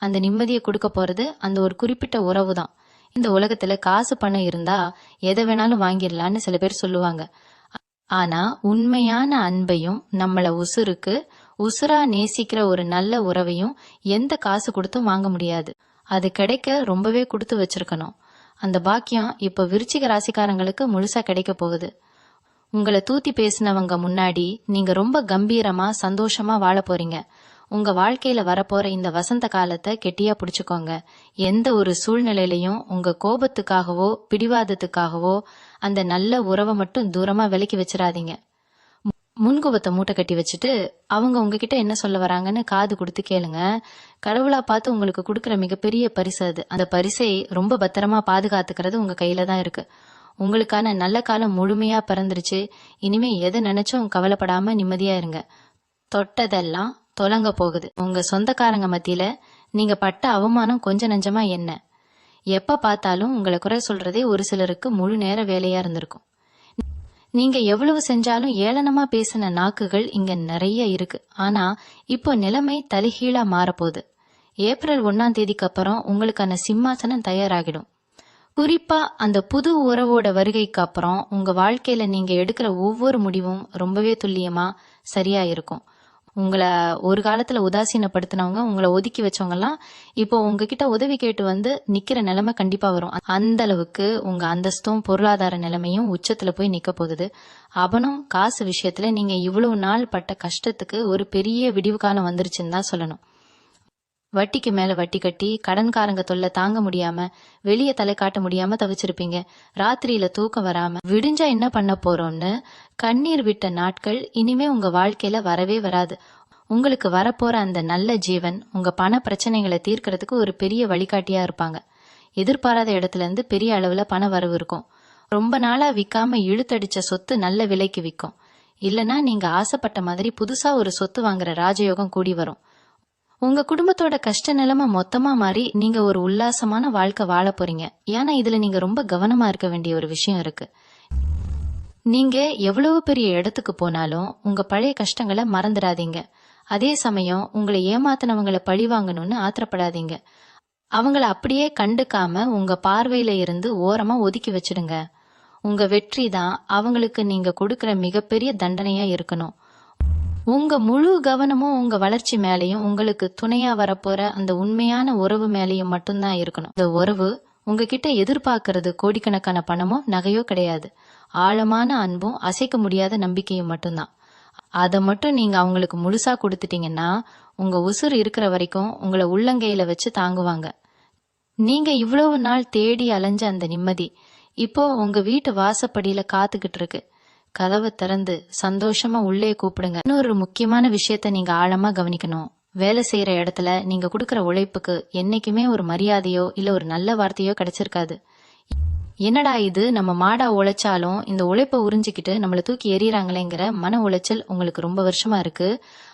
அந்த நிம்மதியை கொடுக்க போறது அந்த ஒரு குறிப்பிட்ட உறவு தான். இந்த உலகத்துல காசு பணம் இருந்தா எதை வேணாலும் வாங்கிடலான்னு சில பேர் சொல்லுவாங்க. ஆனா உண்மையான அன்பையும் நம்மள உசுரா நேசிக்கிற ஒரு நல்ல உறவையும் எந்த காசு கொடுத்தும் வாங்க முடியாது. அது கிடைக்க ரொம்பவே கொடுத்து வச்சிருக்கணும். அந்த பாக்கியம் இப்ப விருச்சிக ராசிக்காரங்களுக்கு முழுசா கிடைக்க போகுது. உங்களை தூத்தி பேசினவங்க முன்னாடி நீங்க ரொம்ப கம்பீரமா சந்தோஷமா வாழ போறீங்க. உங்க வாழ்க்கையில வரப்போற இந்த வசந்த காலத்தை கெட்டியா பிடிச்சுக்கோங்க. எந்த ஒரு சூழ்நிலையிலையும் உங்க கோபத்துக்காகவோ பிடிவாதத்துக்காகவோ அந்த நல்ல உறவை மட்டும் தூரமா விலக்கி வச்சிடாதீங்க. முன்கோபத்தை மூட்டை கட்டி வச்சுட்டு அவங்க உங்ககிட்ட என்ன சொல்ல வராங்கன்னு காது கொடுத்து கேளுங்க. கடவுளா பார்த்து உங்களுக்கு கொடுக்கற மிகப்பெரிய பரிசு அது. அந்த பரிசை ரொம்ப பத்திரமா பாதுகாத்துக்கிறது உங்க கையில தான் இருக்கு. உங்களுக்கான நல்ல காலம் முழுமையா பிறந்துருச்சு. இனிமே எதை நினைச்சும் கவலைப்படாம நிம்மதியா இருங்க. தொட்டதெல்லாம் தொலங்க போகுது. உங்க சொந்தக்காரங்க மத்தியில நீங்க பட்ட அவமானம் கொஞ்ச நஞ்சமா என்ன? எப்ப பார்த்தாலும் உங்களை குறை சொல்றதே ஒரு சிலருக்கு முழு நேர வேலையா இருந்திருக்கும். நீங்க எவ்வளவு செஞ்சாலும் ஏளனமா பேசின நாக்குகள் இங்க நிறைய இருக்கு. ஆனா இப்போ நிலைமை தலைகீழா மாறப்போகுது. ஏப்ரல் 1ஆம் தேதிக்கு அப்புறம் உங்களுக்கான சிம்மாசனம் தயாராகிடும். குறிப்பா அந்த புது உறவோட வருகைக்கு அப்புறம் உங்க வாழ்க்கையில நீங்க எடுக்கிற ஒவ்வொரு முடிவும் ரொம்பவே துல்லியமா சரியா இருக்கும். உங்களை ஒரு காலத்துல உதாசீனப்படுத்தினவங்க, உங்களை ஒதுக்கி வச்சவங்க எல்லாம் இப்போ உங்ககிட்ட உதவி கேட்டு வந்து நிக்கிற நிலைமை கண்டிப்பா வரும். அந்த அளவுக்கு உங்க அந்தஸ்தும் பொருளாதார நிலைமையும் உச்சத்துல போய் நிக்க போகுது. அவனும் காசு விஷயத்துல நீங்க இவ்வளவு நாள் பட்ட கஷ்டத்துக்கு ஒரு பெரிய விடிவு காலம் வந்துருச்சுன்னு தான் சொல்லணும். வட்டிக்கு மேல வட்டி கட்டி கடன்காரங்க தொல்லை தாங்க முடியாம வெளியே தலை காட்ட முடியாம தவிச்சிருப்பீங்க. ராத்திரியில தூக்கம் வராம விடிஞ்சா என்ன பண்ண போறோம்னு கண்ணீர் விட்ட நாட்கள் இனிமே உங்க வாழ்க்கையில வரவே வராது. உங்களுக்கு வரப்போற அந்த நல்ல ஜீவன் உங்க பண பிரச்சனைகளை தீர்க்கறதுக்கு ஒரு பெரிய வழிகாட்டியா இருப்பாங்க. எதிர்பாராத இடத்துல இருந்து பெரிய அளவுல பண வரவு இருக்கும். ரொம்ப நாளா விற்காம இழுத்தடிச்ச சொத்து நல்ல விலைக்கு விற்கும். இல்லனா நீங்க ஆசைப்பட்ட மாதிரி புதுசா ஒரு சொத்து வாங்குற ராஜயோகம் கூடி வரும். உங்க குடும்பத்தோட கஷ்ட நிலைமை மொத்தமா மாறி நீங்க ஒரு உல்லாசமான வாழ்க்கை வாழ போறீங்க. ஏன்னா இதுல நீங்க ரொம்ப கவனமா இருக்க வேண்டிய ஒரு விஷயம் இருக்கு. நீங்க எவ்வளவு பெரிய இடத்துக்கு போனாலும் உங்க பழைய கஷ்டங்களை மறந்துடாதீங்க. அதே சமயம் உங்களை ஏமாத்தினவங்களை பழி வாங்கணும்னு ஆத்திரப்படாதீங்க. அவங்கள அப்படியே கண்டுக்காம உங்க பார்வையில இருந்து ஓரமா ஒதுக்கி வச்சிடுங்க. உங்க வெற்றி தான் அவங்களுக்கு நீங்க கொடுக்கற மிகப்பெரிய தண்டனையா இருக்கணும். உங்க முழு கவனமும் உங்க வளர்ச்சி மேலையும் உங்களுக்கு துணையா வரப்போற அந்த உண்மையான உறவு மேலையும் மட்டும்தான் இருக்கணும். இந்த உறவு உங்ககிட்ட எதிர்பார்க்கறது கோடிக்கணக்கான பணமோ நகையோ கிடையாது. ஆழமான அன்பும் அசைக்க முடியாத நம்பிக்கையும் மட்டும்தான். அதை மட்டும் நீங்க அவங்களுக்கு முழுசா கொடுத்துட்டீங்கன்னா உங்க உசுறு இருக்கிற வரைக்கும் உங்களை உள்ளங்கையில வச்சு தாங்குவாங்க. நீங்க இவ்வளவு நாள் தேடி அலைஞ்ச அந்த நிம்மதி இப்போ உங்க வீட்டு வாசப்படியில காத்துக்கிட்டு இருக்கு. கதவை திறந்து சந்தோஷமா உள்ளே கூப்பிடுங்க. இன்னொரு முக்கியமான விஷயத்த நீங்க ஆழமா கவனிக்கணும். வேலை செய்யற இடத்துல நீங்க கொடுக்கற உழைப்புக்கு என்னைக்குமே ஒரு மரியாதையோ இல்ல ஒரு நல்ல வார்த்தையோ கிடைச்சிருக்காது. என்னடா இது, நம்ம மாடா உழைச்சாலும் இந்த உழைப்பை உறிஞ்சிக்கிட்டு நம்மளை தூக்கி எறியறாங்களேங்கிற மன உளைச்சல் உங்களுக்கு ரொம்ப வருஷமா இருக்கு.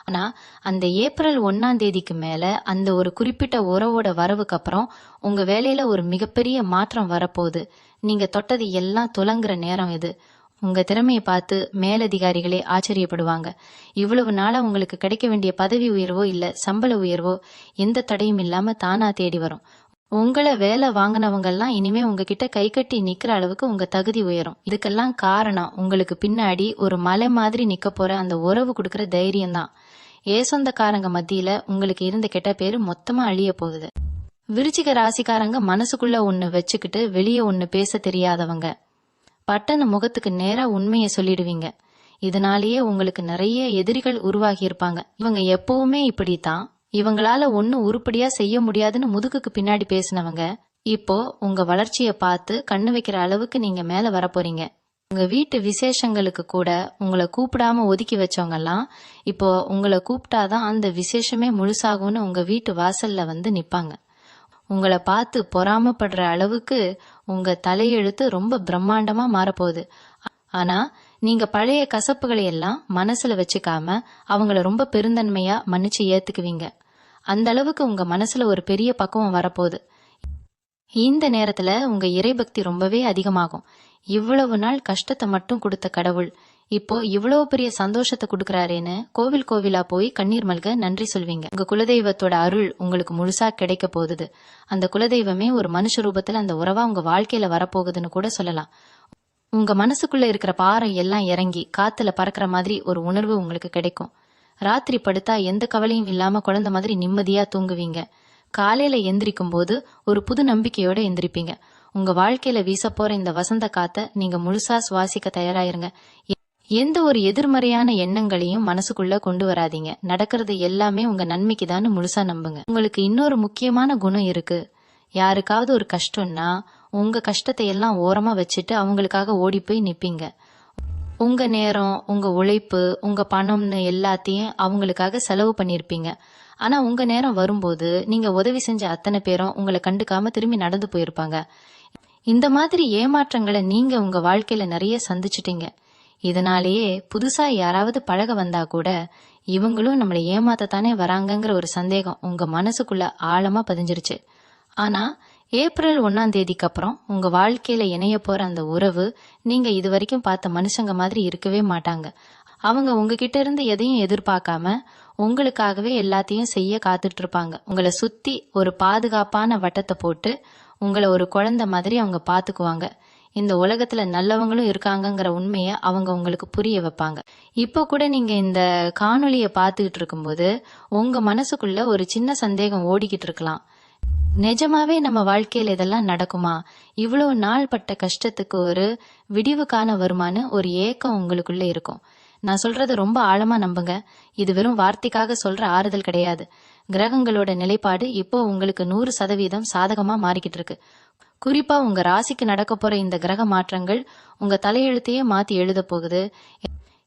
ஆனா அந்த ஏப்ரல் 1ஆம் தேதிக்கு மேல அந்த ஒரு குறிப்பிட்ட உறவோட வரவுக்கு அப்புறம் உங்க வேலையில ஒரு மிகப்பெரிய மாற்றம் வரப்போகுது. நீங்க தொட்டது எல்லாம் துலங்குற நேரம் இது. உங்க திறமையை பார்த்து மேலதிகாரிகளே ஆச்சரியப்படுவாங்க. இவ்வளவு நாளா உங்களுக்கு கிடைக்க வேண்டிய பதவி உயர்வோ இல்ல சம்பள உயர்வோ எந்த தடையும் இல்லாம தானா தேடி வரும். உங்களை வேலை வாங்கினவங்க எல்லாம் இனிமே உங்ககிட்ட கை கட்டி நிக்கிற அளவுக்கு உங்க தகுதி உயரும். இதுக்கெல்லாம் காரணம் உங்களுக்கு பின்னாடி ஒரு மலை மாதிரி நிக்க போற அந்த உறவு கொடுக்கற தைரியம் தான். ஏசொந்தக்காரங்க மத்தியில உங்களுக்கு இருந்த கெட்ட பேரு மொத்தமா அழிய போகுது. விருச்சிக ராசிக்காரங்க மனசுக்குள்ள ஒண்ணு வச்சுக்கிட்டு வெளியே ஒண்ணு பேச தெரியாதவங்க. பட்டன முகத்துக்கு நேரா உண்மையை சொல்லிடுவீங்க. இதனாலேயே உங்களுக்கு நிறைய எதிரிகள் உருவாகி இருப்பாங்க. இவங்க எப்பவுமே இப்படித்தான், இவங்களால ஒன்னும் உருப்படியா செய்ய முடியாதுன்னு முதுகுக்கு பின்னாடி பேசினவங்க இப்போ உங்க வளர்ச்சியை பார்த்து கண்ணு வைக்கிற அளவுக்கு நீங்க மேல வரப்போறீங்க. உங்க வீட்டு விசேஷங்களுக்கு கூட உங்களை கூப்பிடாம ஒதுக்கி வச்சவங்க எல்லாம் இப்போ உங்களை கூப்பிட்டாதான் அந்த விசேஷமே முழுசாகும்னு உங்க வீட்டு வாசல்ல வந்து நிப்பாங்க. உங்களை பார்த்து பொறாமப்படுற அளவுக்கு உங்க தலையெழுத்து ரொம்ப பிரம்மாண்டமா மாறப்போகுது. ஆனா நீங்க பழைய கசப்புகளை எல்லாம் மனசுல வச்சுக்காம அவங்கள ரொம்ப பெருந்தன்மையா மன்னிச்சு ஏத்துக்குவீங்க. அந்த அளவுக்கு உங்க மனசுல ஒரு பெரிய பக்குவம் வரப்போகுது. இந்த நேரத்துல உங்க இறைபக்தி ரொம்பவே அதிகமாகும். இவ்வளவு நாள் கஷ்டத்தை மட்டும் கொடுத்த கடவுள் இப்போ இவ்வளவு பெரிய சந்தோஷத்தை கொடுக்கறாரேன்னு கோவில் கோவிலா போய் கண்ணீர் மல்க நன்றி சொல்வீங்க. உங்க குலதெய்வத்தோட அருள் உங்களுக்கு முழுசா கிடைக்க போகுது. அந்த குலதெய்வமே ஒரு மனுஷ ரூபத்துல அந்த உறவா உங்க வாழ்க்கையில வரப்போகுதுன்னு கூட சொல்லலாம். உங்க மனசுக்குள்ள இருக்கிற பாறை எல்லாம் இறங்கி காத்துல பறக்கிற மாதிரி ஒரு உணர்வு உங்களுக்கு கிடைக்கும். ராத்திரி படுத்தா எந்த கவலையும் இல்லாம குழந்தை மாதிரி நிம்மதியா தூங்குவீங்க. காலையில எந்திரிக்கும் போது ஒரு புது நம்பிக்கையோட எந்திரிப்பீங்க. உங்க வாழ்க்கையில வீச போற இந்த வசந்த காத்த நீங்க முழுசா சுவாசிக்க தயாராயிருங்க. எந்த ஒரு எதிர்மறையான எண்ணங்களையும் மனசுக்குள்ள கொண்டு வராதீங்க. நடக்கிறது எல்லாமே உங்க நன்மைக்கு தான் முழுசா நம்புங்க. உங்களுக்கு இன்னொரு முக்கியமான குணம் இருக்கு. யாருக்காவது ஒரு கஷ்டம்னா உங்க கஷ்டத்தை எல்லாம் ஓரமா வச்சுட்டு அவங்களுக்காக ஓடி போய் நிப்பீங்க. உங்க நேரம், உங்க உழைப்பு, உங்க பணம்னு எல்லாத்தையும் அவங்களுக்காக செலவு பண்ணிருப்பீங்க. ஆனா உங்க நேரம் வரும்போது நீங்க உதவி செஞ்ச அத்தனை பேரும் உங்களை கண்டுக்காம திரும்பி நடந்து போயிருப்பாங்க. இந்த மாதிரி ஏமாற்றங்களை நீங்க உங்க வாழ்க்கையில நிறைய சந்திச்சிட்டீங்க. இதனாலேயே புதுசா யாராவது பழக வந்தா கூட இவங்களும் நம்மளை ஏமாத்தத்தானே வராங்கங்கிற ஒரு சந்தேகம் உங்க மனசுக்குள்ள ஆழமா பதிஞ்சிருச்சு. ஆனா ஏப்ரல் 1ஆம் தேதிக்கு அப்புறம் உங்க வாழ்க்கையில இணைய போற அந்த உறவு நீங்க இது வரைக்கும் பார்த்த மனுஷங்க மாதிரி இருக்கவே மாட்டாங்க. அவங்க உங்ககிட்ட இருந்து எதையும் எதிர்பார்க்காம உங்களுக்காகவே எல்லாத்தையும் செய்ய காத்துட்டு இருப்பாங்க. உங்களை சுத்தி ஒரு பாதுகாப்பான வட்டத்தை போட்டு உங்களை ஒரு குழந்தை மாதிரி அவங்க பாத்துக்குவாங்க. இந்த உலகத்துல நல்லவங்களும் இருக்காங்கங்கிற உண்மைய அவங்க உங்களுக்கு புரிய வைப்பாங்க. இப்போ கூட நீங்க இந்த காணொளிய பாத்துக்கிட்டு இருக்கும்போது உங்க மனசுக்குள்ள ஒரு சின்ன சந்தேகம் ஓடிக்கிட்டு இருக்கலாம். நிஜமாவே நம்ம வாழ்க்கையில இதெல்லாம் நடக்குமா? இவ்வளவு நாள் பட்ட கஷ்டத்துக்கு ஒரு விடிவு காண வருமானு ஒரு ஏக்கம் உங்களுக்குள்ள இருக்கும். நான் சொல்றத ரொம்ப ஆழமா நம்புங்க. இது வெறும் வார்த்தைக்காக சொல்ற ஆறுதல் கிடையாது. கிரகங்களோட நிலைப்பாடு இப்போ உங்களுக்கு 100% சாதகமா மாறிக்கிட்டு இருக்கு. குறிப்பா உங்க ராசிக்கு நடக்க போற இந்த கிரக மாற்றங்கள் உங்க தலையெழுத்தையே மாத்தி எழுத போகுது.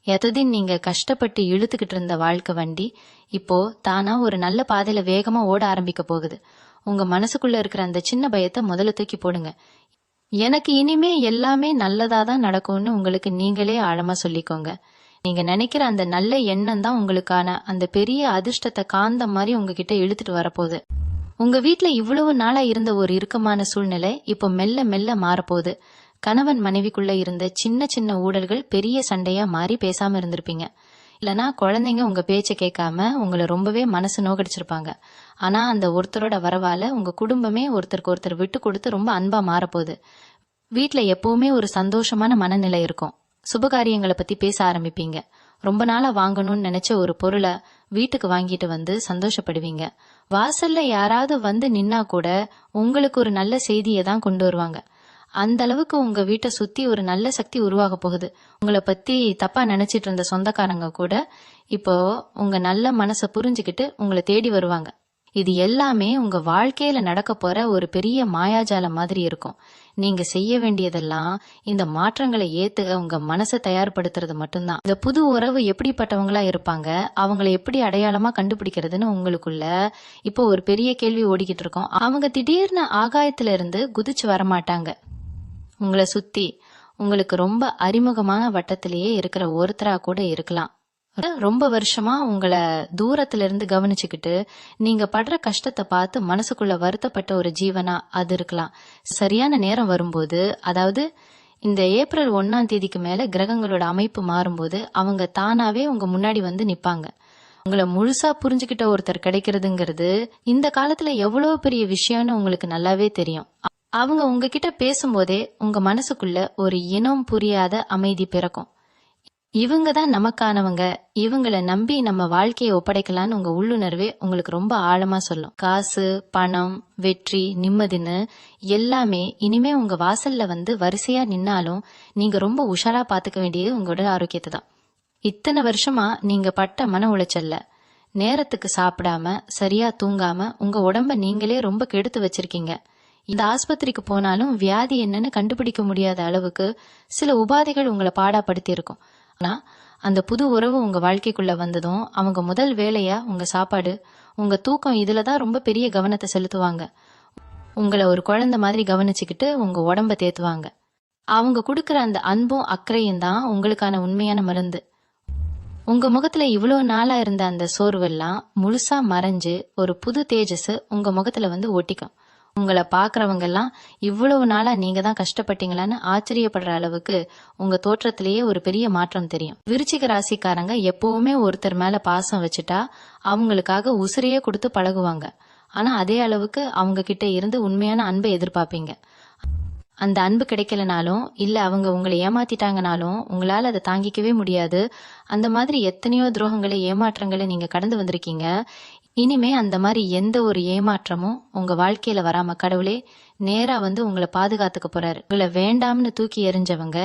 எததின் நீங்க கஷ்டப்பட்டு இழுத்துக்கிட்டு இருந்த வாழ்க்கை வண்டி இப்போ தானா ஒரு நல்ல பாதையில வேகமா ஓட ஆரம்பிக்க போகுது. உங்க மனசுக்குள்ள இருக்கிற அந்த சின்ன பயத்தை முதல்ல தூக்கி போடுங்க. எனக்கு இனிமே எல்லாமே நல்லதாதான் நடக்கும்னு உங்களுக்கு நீங்களே ஆழமா சொல்லிக்கோங்க. நீங்க நினைக்கிற அந்த நல்ல எண்ணம் தான் உங்களுக்கான அந்த பெரிய அதிர்ஷ்டத்தை காந்தம் மாதிரி உங்ககிட்ட இழுத்துட்டு வரப்போகுது. உங்க வீட்டுல இவ்வளவு நாளா இருந்த ஒரு இறுக்கமான சூழ்நிலை இப்போ மெல்ல மெல்ல மாறப்போகுது. கணவன் மனைவிக்குள்ள இருந்த சின்ன சின்ன ஊடல்கள் பெரிய சண்டையா மாறி பேசாம இருந்திருப்பீங்க. இல்லனா குழந்தைங்க உங்க பேச்ச கேட்காம உங்களை ரொம்பவே மனசு நோகடிச்சிருப்பாங்க. ஆனா அந்த ஒருத்தரோட வரவால உங்க குடும்பமே ஒருத்தருக்கு ஒருத்தர் விட்டு கொடுத்து ரொம்ப அன்பா மாறப்போகுது. வீட்டுல எப்பவுமே ஒரு சந்தோஷமான மனநிலை இருக்கும். சுபகாரியங்களை பத்தி பேச ஆரம்பிப்பீங்க. ரொம்ப நாளா வாங்கணும்னு நினைச்ச ஒரு பொருளை வீட்டுக்கு வாங்கிட்டு வந்து சந்தோஷப்படுவீங்க. வாசல்ல யாராவது வந்து நின்னா கூட உங்களுக்கு ஒரு நல்ல செய்தியை தான் கொண்டு வருவாங்க. அந்த அளவுக்கு உங்க வீட்டை சுத்தி ஒரு நல்ல சக்தி உருவாக போகுது. உங்களை பத்தி தப்பா நினைச்சிட்டு இருந்த சொந்தக்காரங்க கூட இப்போ உங்க நல்ல மனசை புரிஞ்சுக்கிட்டு உங்களை தேடி வருவாங்க. இது எல்லாமே உங்க வாழ்க்கையில நடக்க போற ஒரு பெரிய மாயாஜாலம் மாதிரி இருக்கும். நீங்க செய்ய வேண்டியதெல்லாம் இந்த மாற்றங்களை ஏத்துக்க உங்க மனசை தயார்படுத்துறது மட்டும்தான். இந்த புது உறவு எப்படிப்பட்டவங்களா இருப்பாங்க, அவங்களை எப்படி அடையாளமா கண்டுபிடிக்கிறதுன்னு உங்களுக்குள்ள இப்போ ஒரு பெரிய கேள்வி ஓடிக்கிட்டு இருக்கோம். அவங்க திடீர்னு ஆகாயத்துல இருந்து குதிச்சு வரமாட்டாங்க. உங்களை சுத்தி உங்களுக்கு ரொம்ப அறிமுகமான வட்டத்திலேயே இருக்கிற ஒருத்தரா கூட இருக்கலாம். ரொம்ப வருஷமா உங்களை தூரத்துல இருந்து கவனிச்சுக்கிட்டு நீங்க படுற கஷ்டத்தை பார்த்து மனசுக்குள்ள வருத்தப்பட்ட ஒரு ஜீவனா அது இருக்கலாம். சரியான நேரம் வரும்போது, அதாவது இந்த ஏப்ரல் 1ஆம் தேதிக்கு மேல கிரகங்களோட அமைப்பு மாறும்போது அவங்க தானாவே உங்க முன்னாடி வந்து நிப்பாங்க. உங்களை முழுசா புரிஞ்சுக்கிட்ட ஒருத்தர் கிடைக்கிறதுங்கிறது இந்த காலத்துல எவ்வளவு பெரிய விஷயம்னு உங்களுக்கு நல்லாவே தெரியும். அவங்க உங்ககிட்ட பேசும்போதே உங்க மனசுக்குள்ள ஒரு இனம் புரியாத அமைதி பிறக்கும். இவங்க தான் நமக்கானவங்க, இவங்களை நம்பி நம்ம வாழ்க்கையை ஒப்படைக்கலான்னு உங்க உள்ளுணர்வே உங்களுக்கு ரொம்ப ஆழமா சொல்லும். காசு, பணம், வெற்றி, நிம்மதின்னு எல்லாமே இனிமே உங்க வாசல்ல வந்து வரிசையா நின்னாலும் நீங்க ரொம்ப உஷாரா பாத்துக்க வேண்டியது உங்களோட ஆரோக்கியத்தை தான். இத்தனை வருஷமா நீங்க பட்ட மன உளைச்சல்ல, நேரத்துக்கு சாப்பிடாம சரியா தூங்காம உங்க உடம்ப நீங்களே ரொம்ப கெடுத்து வச்சிருக்கீங்க. இந்த ஆஸ்பத்திரிக்கு போனாலும் வியாதி என்னன்னு கண்டுபிடிக்க முடியாத அளவுக்கு சில உபாதைகள் உங்களை பாடாப்படுத்தி இருக்கும். ஆனா அந்த புது உறவு உங்க வாழ்க்கைக்குள்ள வந்ததும் அவங்க முதல் வேலையா உங்க சாப்பாடு, உங்க தூக்கம் இதுலதான் ரொம்ப பெரிய கவனத்தை செலுத்துவாங்க. உங்களை ஒரு குழந்தை மாதிரி கவனிச்சுக்கிட்டு உங்க உடம்ப தேத்துவாங்க. அவங்க கொடுக்கற அந்த அன்பும் அக்கறையும் தான் உங்களுக்கான உண்மையான மருந்து. உங்க முகத்துல இவ்வளவு நாளா இருந்த அந்த சோர்வெல்லாம் முழுசா மறைஞ்சு ஒரு புது தேஜஸ் உங்க முகத்துல வந்து ஒட்டிக்கும். உங்களை பாக்குறவங்க எல்லாம் இவ்வளவு நாளா நீங்க தான் கஷ்டப்பட்டீங்களான்னு ஆச்சரியப்படுற அளவுக்கு உங்க தோற்றத்திலேயே ஒரு பெரிய மாற்றம் தெரியும். விருச்சிக ராசிக்காரங்க எப்பவுமே ஒருத்தர் மேல பாசம் வச்சுட்டா அவங்களுக்காக உசிரையே கொடுத்து பழகுவாங்க. ஆனா அதே அளவுக்கு அவங்க கிட்ட இருந்து உண்மையான அன்பை எதிர்பார்ப்பீங்க. அந்த அன்பு கிடைக்கலனாலும் இல்ல அவங்க உங்களை ஏமாத்திட்டாங்கனாலும் உங்களால அதை தாங்கிக்கவே முடியாது. அந்த மாதிரி எத்தனையோ துரோகங்களை, ஏமாற்றங்களை நீங்க கடந்து வந்திருக்கீங்க. இனிமே அந்த மாதிரி எந்த ஒரு ஏமாற்றமும் உங்க வாழ்க்கையில வராம கடவுளே நேரா வந்து உங்களை பாதுகாத்துக்க போறாரு. உங்களை வேண்டாம்னு தூக்கி எறிஞ்சவங்க,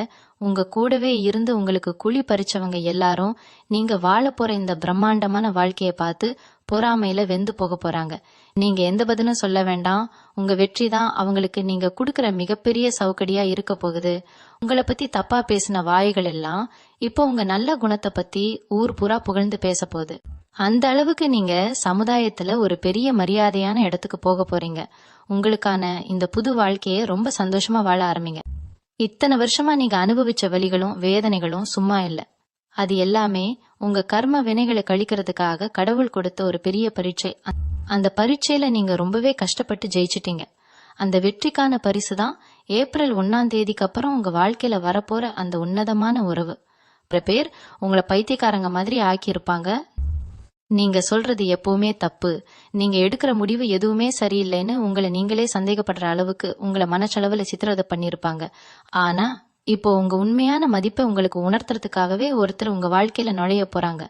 உங்க கூடவே இருந்து உங்களுக்கு குழி பறிச்சவங்க எல்லாரும் நீங்க வாழ போற இந்த பிரம்மாண்டமான வாழ்க்கைய பார்த்து பொறாமையில வெந்து போக போறாங்க. நீங்க எந்த பதிலும் சொல்ல வேண்டாம். உங்க வெற்றி தான் அவங்களுக்கு நீங்க கொடுக்கற மிகப்பெரிய சவுக்கடியா இருக்க போகுது. உங்களை பத்தி தப்பா பேசின வாய்கள் எல்லாம் இப்போ உங்க நல்ல குணத்தை பத்தி ஊர் பூரா புகழ்ந்து பேச போகுது. அந்த அளவுக்கு நீங்க சமுதாயத்துல ஒரு பெரிய மரியாதையான இடத்துக்கு போக போறீங்க. உங்களுக்கான இந்த புது வாழ்க்கைய ரொம்ப சந்தோஷமா வாழ ஆரம்பிங்க. இத்தனை வருஷமா நீங்க அனுபவிச்ச வலிகளும் வேதனைகளும் சும்மா இல்ல. அது எல்லாமே உங்க கர்ம வினைகளை கழிக்கிறதுக்காக கடவுள் கொடுத்த ஒரு பெரிய பரீட்சை. அந்த பரீட்சையில நீங்க ரொம்பவே கஷ்டப்பட்டு ஜெயிச்சிட்டீங்க. அந்த வெற்றிக்கான பரிசு தான் ஏப்ரல் 1 அப்புறம் உங்க வாழ்க்கையில வரப்போற அந்த உன்னதமான உறவு. சில பேர் உங்களை பைத்தியக்காரங்க மாதிரி ஆக்கியிருப்பாங்க. நீங்க சொல்றது எப்பவுமே தப்பு, நீங்க எடுக்கிற முடிவு எதுவுமே சரியில்லைன்னு உங்களை நீங்களே சந்தேகப்படுற அளவுக்கு உங்களை மனச்சளவுல சித்திரவதை பண்ணிருப்பாங்க. ஆனா இப்போ உங்க உண்மையான மதிப்பை உங்களுக்கு உணர்த்துறதுக்காகவே ஒருத்தர் உங்க வாழ்க்கையில நுழைய போறாங்க.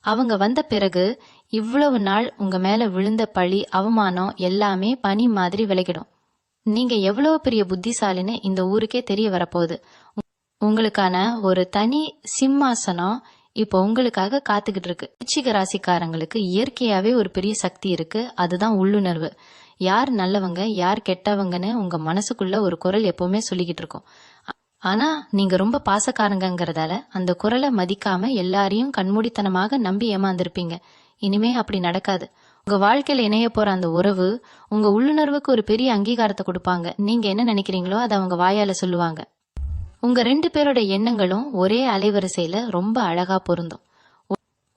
அவங்க வந்த பிறகு இவ்வளவு நாள் உங்க மேல விழுந்த பழி அவமானம் எல்லாமே பனி மாதிரி விலகிடும். நீங்க எவ்வளவு பெரிய புத்திசாலின்னு இந்த ஊருக்கே தெரிய வரப்போகுது. உங்களுக்கான ஒரு தனி சிம்மாசனம் இப்போ உங்களுக்காக காத்துக்கிட்டு இருக்கு. விருச்சிக ராசிக்காரங்களுக்கு இயற்கையாவே ஒரு பெரிய சக்தி இருக்கு. அதுதான் உள்ளுணர்வு. யார் நல்லவங்க யார் கெட்டவங்கன்னு உங்க மனசுக்குள்ள ஒரு குரல் எப்பவுமே சொல்லிக்கிட்டு இருக்கும். ஆனா நீங்க ரொம்ப பாசக்காரங்கிறதால அந்த குரலை மதிக்காம எல்லாரையும் கண்மூடித்தனமாக நம்பி ஏமாந்திருப்பீங்க. இனிமே அப்படி நடக்காது. உங்க வாழ்க்கையில இணைய போற அந்த உறவு உங்க உள்ளுணர்வுக்கு ஒரு பெரிய அங்கீகாரத்தை கொடுப்பாங்க. நீங்க என்ன நினைக்கிறீங்களோ அதை அவங்க வாயால சொல்லுவாங்க. உங்க 2 பேரோட எண்ணங்களும் ஒரே அலைவரிசையில ரொம்ப அழகா பொருந்தும்.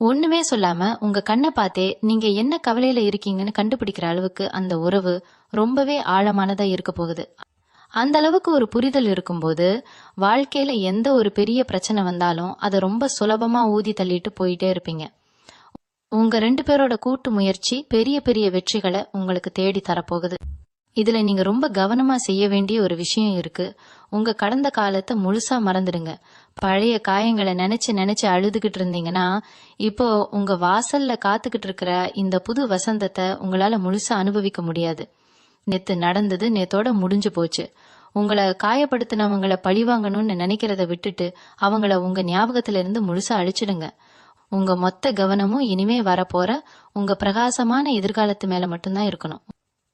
ஒண்ணுமே சொல்லாம உங்க கண்ணை பார்த்தே நீங்க என்ன கவலையில இருக்கீங்கன்னு கண்டுபிடிக்கிற அளவுக்கு அந்த உறவு ரொம்பவே ஆழமானதா இருக்க போகுது. அந்த அளவுக்கு ஒரு புரிதல் இருக்கும்போது வாழ்க்கையில எந்த ஒரு பெரிய பிரச்சனை வந்தாலும் அதை ரொம்ப சுலபமா ஊதி தள்ளிட்டு போயிட்டே இருப்பீங்க. உங்க 2 பேரோட கூட்டு முயற்சி பெரிய பெரிய வெற்றிகளை உங்களுக்கு தேடி தரப்போகுது. இதுல நீங்க ரொம்ப கவனமா செய்ய வேண்டிய ஒரு விஷயம் இருக்கு. உங்க கடந்த காலத்தை முழுசா மறந்துடுங்க. பழைய காயங்களை நினைச்சு நினைச்சு அழுதுகிட்டு இருந்தீங்கன்னா இப்போ உங்க வாசல்ல காத்துக்கிட்டு இருக்கிற இந்த புது வசந்தத்தை உங்களால முழுசா அனுபவிக்க முடியாது. நேத்து நடந்தது நேத்தோட முடிஞ்சு போச்சு. உங்களை காயப்படுத்தினவங்களை பழிவாங்கணும்னு நினைக்கிறத விட்டுட்டு அவங்கள உங்க ஞாபகத்துல இருந்து முழுசா அழிச்சிடுங்க. உங்க மொத்த கவனமும் இனிமே வரப்போற உங்க பிரகாசமான எதிர்காலத்து மேல மட்டும்தான் இருக்கணும்.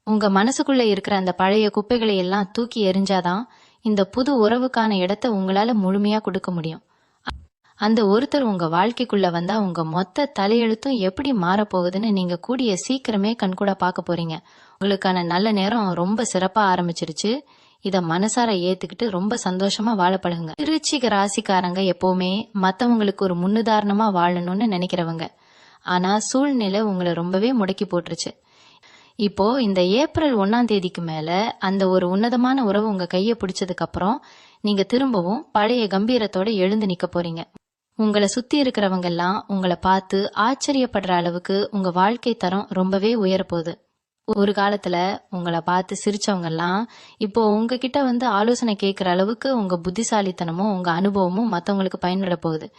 உங்க மனசுக்குள்ள இருக்கிற அந்த பழைய குப்பைகளை எல்லாம் தூக்கி எறிஞ்சாதான் இந்த புது உறவுக்கான இடத்தை உங்களால முழுமையா கொடுக்க முடியும். அந்த ஒருத்தர் உங்க வாழ்க்கைக்குள்ள வந்தா உங்க மொத்த தலையெழுத்தும் எப்படி மாறப்போகுதுன்னு நீங்க கூடிய சீக்கிரமே கண்கூட பார்க்க போறீங்க. உங்களுக்கான நல்ல நேரம் ரொம்ப சிறப்பா ஆரம்பிச்சிருச்சு. இத மனசார ஏத்துக்கிட்டு ரொம்ப சந்தோஷமா வாழ பழகுங்க. விருச்சிக ராசிக்காரங்க எப்பவுமே மத்தவங்களுக்கு ஒரு முன்னுதாரணமா வாழணும்னு நினைக்கிறவங்க. ஆனா சூழ்நிலை உங்களை ரொம்பவே முடக்கி போட்டுருச்சு. இப்போ இந்த ஏப்ரல் 1 மேல அந்த ஒரு உன்னதமான உறவு உங்க கைய பிடிச்சதுக்கு அப்புறம் நீங்க திரும்பவும் பழைய கம்பீரத்தோட எழுந்து நிக்க போறீங்க. உங்களை சுத்தி இருக்கிறவங்க எல்லாம் உங்களை பார்த்து ஆச்சரியப்படுற அளவுக்கு உங்க வாழ்க்கை தரம் ரொம்பவே உயரப்போகுது. ஒரு காலத்துல உங்களை பார்த்து சிரிச்சவங்க எல்லாம் இப்போ உங்ககிட்ட வந்து ஆலோசனை கேட்கிற அளவுக்கு உங்க புத்திசாலித்தனமும் உங்க அனுபவமும் மத்தவங்களுக்கு பயன்பட போகுது.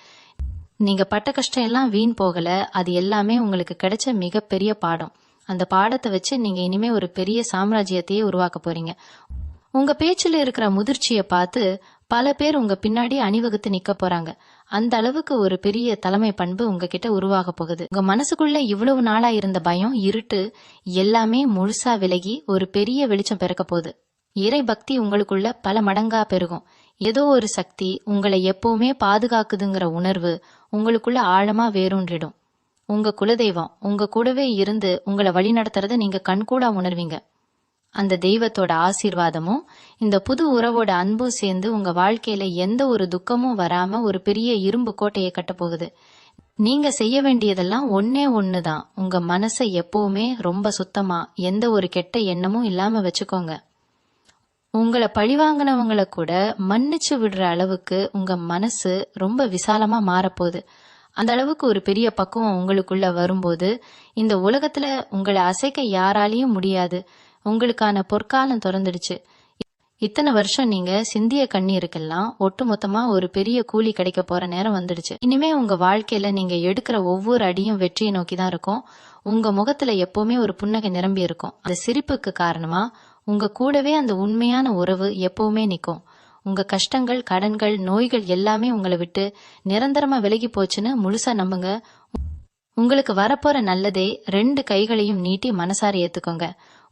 நீங்க பட்ட கஷ்டம் எல்லாம் வீண் போகல. அது எல்லாமே உங்களுக்கு கிடைச்ச மிகப்பெரிய பாடம். அந்த பாடத்தை வச்சு நீங்க இனிமே ஒரு பெரிய சாம்ராஜ்யத்தையே உருவாக்க போறீங்க. உங்க பேச்சுல இருக்கிற முதிர்ச்சியை பார்த்து பல பேர் உங்க பின்னாடி அணிவகுத்து நிக்க போறாங்க. அந்த அளவுக்கு ஒரு பெரிய தலைமை பண்பு உங்ககிட்ட உருவாக போகுது. உங்க மனசுக்குள்ள இவ்வளவு நாளா இருந்த பயம் இருட்டு எல்லாமே முழுசா விலகி ஒரு பெரிய வெளிச்சம் பிறக்க போகுது. இறை பக்தி உங்களுக்குள்ள பல மடங்கா பெருகும். ஏதோ ஒரு சக்தி உங்களை எப்பவுமே பாதுகாக்குதுங்கிற உணர்வு உங்களுக்குள்ள ஆழமா வேரூன்றிடும். உங்க குலதெய்வம் உங்க கூடவே இருந்து உங்களை வழி நடத்துறத நீங்க கண்கூடா உணர்வீங்க. அந்த தெய்வத்தோட ஆசீர்வாதமும் இந்த புது உறவோட அன்பும் சேர்ந்து உங்க வாழ்க்கையில எந்த ஒரு துக்கமும் வராம ஒரு பெரிய இரும்பு கோட்டையை கட்ட போகுது. நீங்க செய்ய வேண்டியதெல்லாம் ஒன்னே ஒண்ணுதான். உங்க மனசை எப்பவுமே ரொம்ப சுத்தமா எந்த ஒரு கெட்ட எண்ணமும் இல்லாம வச்சுக்கோங்க. உங்களை பழிவாங்கினவங்களை கூட மன்னிச்சு விடுற அளவுக்கு உங்க மனசு ரொம்ப விசாலமா மாறப்போகுது. அந்த அளவுக்கு ஒரு பெரிய பக்குவம் உங்களுக்குள்ள வரும்போது இந்த உலகத்துல உங்களை அசைக்க யாராலையும் முடியாது. உங்களுக்கான பொற்காலம் திறந்துடுச்சு. இத்தனை வருஷம் நீங்க சிந்திய கண்ணீருக்கெல்லாம் ஒட்டுமொத்தமா ஒரு பெரிய கூலி கிடைக்க போற நேரம் வந்துடுச்சு. இனிமே உங்க வாழ்க்கையில நீங்க எடுக்கிற ஒவ்வொரு அடியும் வெற்றியை நோக்கி தான் இருக்கும். உங்க முகத்துல எப்பவுமே ஒரு புன்னகை நிரம்பி இருக்கும். அந்த சிரிப்புக்கு காரணமா உங்க கூடவே அந்த உண்மையான உறவு எப்பவுமே நிக்கும். உங்க கஷ்டங்கள், கடன்கள், நோய்கள் எல்லாமே உங்களை விட்டு நிரந்தரமா விலகி போச்சுன்னு முழுசா நம்புங்க. உங்களுக்கு வரப்போற நல்லதே 2 கைகளையும் நீட்டி மனசார ஏத்துக்கோங்க.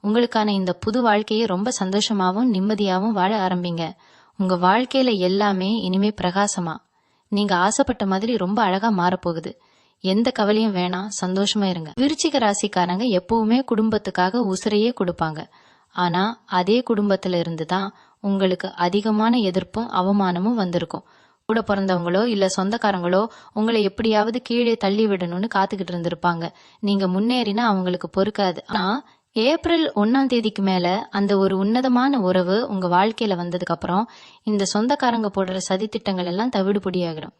உங்களுக்கான இந்த புது வாழ்க்கையை ரொம்ப சந்தோஷமாவும் நிம்மதியாவும் வாழ ஆரம்பிங்க. உங்க வாழ்க்கையில எல்லாமே இனிமே பிரகாசமா, நீங்க ஆசைப்பட்ட மாதிரி ரொம்ப அழகா மாறப்போகுது. எந்த கவலையும் வேணாம், சந்தோஷமா இருங்க. விருச்சிக ராசிக்காரங்க எப்பவுமே குடும்பத்துக்காக உசிரையே கொடுப்பாங்க. ஆனா அதே குடும்பத்துல இருந்துதான் உங்களுக்கு அதிகமான எதிர்ப்பும் அவமானமும் வந்திருக்கும். கூட பிறந்தவங்களோ இல்ல சொந்தக்காரங்களோ உங்களை எப்படியாவது கீழே தள்ளி விடணும்னு காத்துக்கிட்டு இருந்திருப்பாங்க. நீங்க முன்னேறினா அவங்களுக்கு பொறுக்காது. ஆனா ஏப்ரல் 1ஆம் தேதிக்கு மேல அந்த ஒரு உன்னதமான உறவு உங்க வாழ்க்கையில வந்ததுக்கு அப்புறம் இந்த சொந்தக்காரங்க போடுற சதித்திட்டங்கள் எல்லாம் தவிடுபொடியாகிடும்.